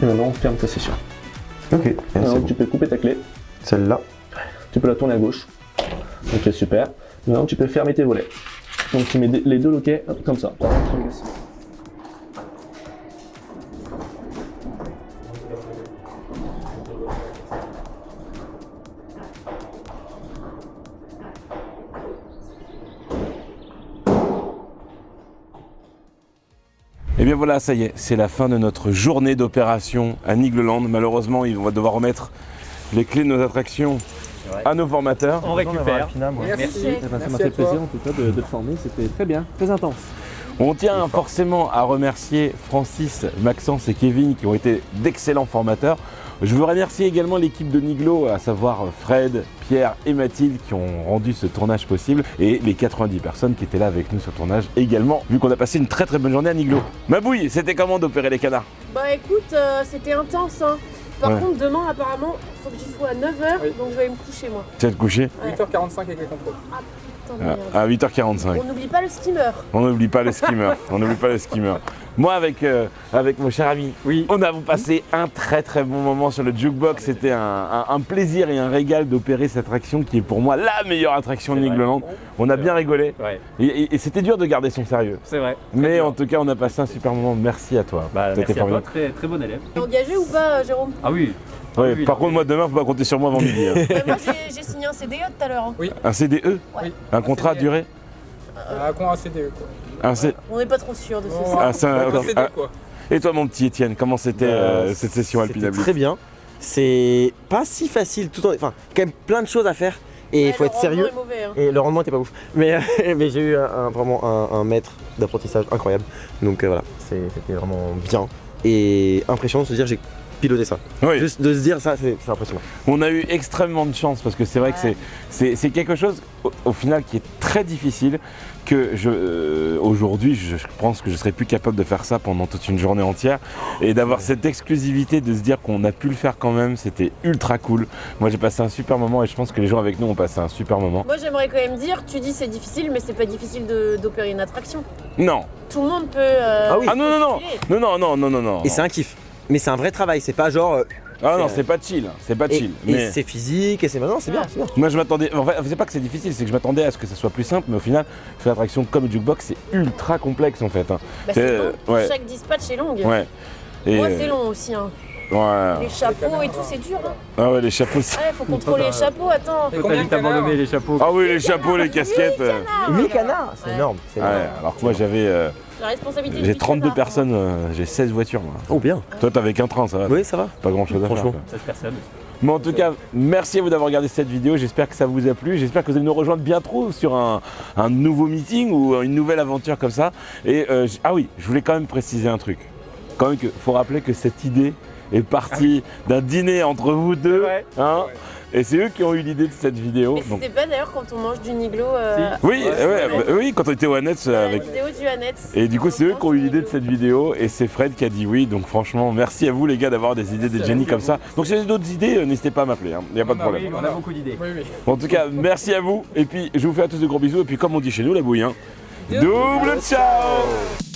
et maintenant on ferme ta session. Ok. Maintenant tu peux couper ta clé. Celle-là. Tu peux la tourner à gauche. Ok, super. Maintenant tu peux fermer tes volets. Donc tu mets les deux loquets hop, comme ça. Et bien voilà, ça y est, c'est la fin de notre journée d'opération à Nigloland. Malheureusement, on va devoir remettre les clés de nos attractions à nos formateurs. On récupère. Merci. Ça m'a fait plaisir en tout cas de te former, c'était très bien, très intense. On tient forcément à remercier Francis, Maxence et Kevin qui ont été d'excellents formateurs. Je veux remercier également l'équipe de Niglo, à savoir Fred, Pierre et Mathilde qui ont rendu ce tournage possible et les 90 personnes qui étaient là avec nous sur le tournage également, vu qu'on a passé une très bonne journée à Niglo. Mabouille, c'était comment d'opérer les canards? Bah écoute, c'était intense hein. Par contre demain apparemment, faut que j'y sois à 9h, donc je vais aller me coucher moi. Tu vas te coucher? 8h45 avec les contrôles. À 8h45. On n'oublie pas le skimmer. On n'oublie pas le skimmer. On n'oublie pas le skimmer. Moi, avec mon cher ami, on a passé un très bon moment sur le jukebox. C'était un plaisir et un régal d'opérer cette attraction qui est pour moi la meilleure attraction de Nigloland. On a bien rigolé. Ouais. Et c'était dur de garder son sérieux. C'est vrai. Mais en tout cas, on a passé un super moment. Merci à toi. Merci à toi, très bon élève. T'es engagé ou pas, Jérôme? Ah oui. Ouais, par contre, moi demain, faut pas compter sur moi avant midi. Moi, j'ai signé un CDE tout à l'heure. Hein. Oui. Un CDE? Oui. Un contrat à durée? Un CDE quoi. On n'est pas trop sûr de ce quoi. Et toi, mon petit Étienne, comment c'était cette session Alpinabilis? Très bien. C'est pas si facile tout le temps. Enfin, quand même plein de choses à faire et il faut être sérieux. Est mauvais, hein. Et le rendement était pas ouf. Mais j'ai eu vraiment un maître d'apprentissage incroyable. Donc voilà, c'était vraiment bien. Et impressionnant de se dire j'ai piloté ça. Oui. Juste de se dire ça, c'est impressionnant. On a eu extrêmement de chance parce que c'est vrai que c'est quelque chose au final qui est très difficile que aujourd'hui je pense que je serais plus capable de faire ça pendant toute une journée entière et d'avoir cette exclusivité de se dire qu'on a pu le faire quand même, c'était ultra cool. Moi j'ai passé un super moment et je pense que les gens avec nous ont passé un super moment. Moi j'aimerais quand même dire, tu dis c'est difficile mais c'est pas difficile d'opérer une attraction. Non. Tout le monde peut... Ah oui. Ah non. Et c'est un kiff. Mais c'est un vrai travail, c'est pas genre... Ah non, c'est pas chill, c'est pas chill. Et c'est physique, et c'est maintenant, c'est bien, c'est bien. Moi je m'attendais, en fait c'est pas que c'est difficile, c'est que je m'attendais à ce que ça soit plus simple, mais au final, faire l'attraction comme le jukebox, c'est ultra complexe en fait. Hein. Bah c'est long, chaque dispatch est longue. Ouais. Et moi c'est long aussi. Hein. Ouais. Les chapeaux et tout, c'est dur. Hein. Ah ouais, les chapeaux. Ouais, faut contrôler les chapeaux, attends. Faut vite abandonner les chapeaux. Ah oui, les chapeaux, les casquettes. 8 canards, c'est énorme. Ouais, alors que moi j'avais. La responsabilité. J'ai 32 personnes, j'ai 16 voitures moi. Oh bien. Toi t'avais qu'un train, ça va? Oui, ça va. Pas grand chose à faire. 16 personnes. Mais en tout cas, merci à vous d'avoir regardé cette vidéo, j'espère que ça vous a plu, j'espère que vous allez nous rejoindre bientôt sur un nouveau meeting ou une nouvelle aventure comme ça. Et ah oui, je voulais quand même préciser un truc. Quand même qu'il faut rappeler que cette idée, est parti d'un dîner entre vous deux. Hein, et c'est eux qui ont eu l'idée de cette vidéo. Mais c'était pas d'ailleurs quand on mange du Niglo Oui, oui, quand on était au Annette avec. La vidéo du Annette. Et du coup, c'est eux qui ont eu l'idée de cette vidéo et c'est Fred qui a dit oui. Donc franchement, merci à vous les gars d'avoir des idées, des génies comme ça. Donc si vous avez d'autres idées, n'hésitez pas à m'appeler, il n'y a pas de problème. Oui, on a beaucoup d'idées. En tout cas, merci à vous. Et puis, je vous fais à tous de gros bisous. Et puis, comme on dit chez nous, la bouille, hein, double ciao.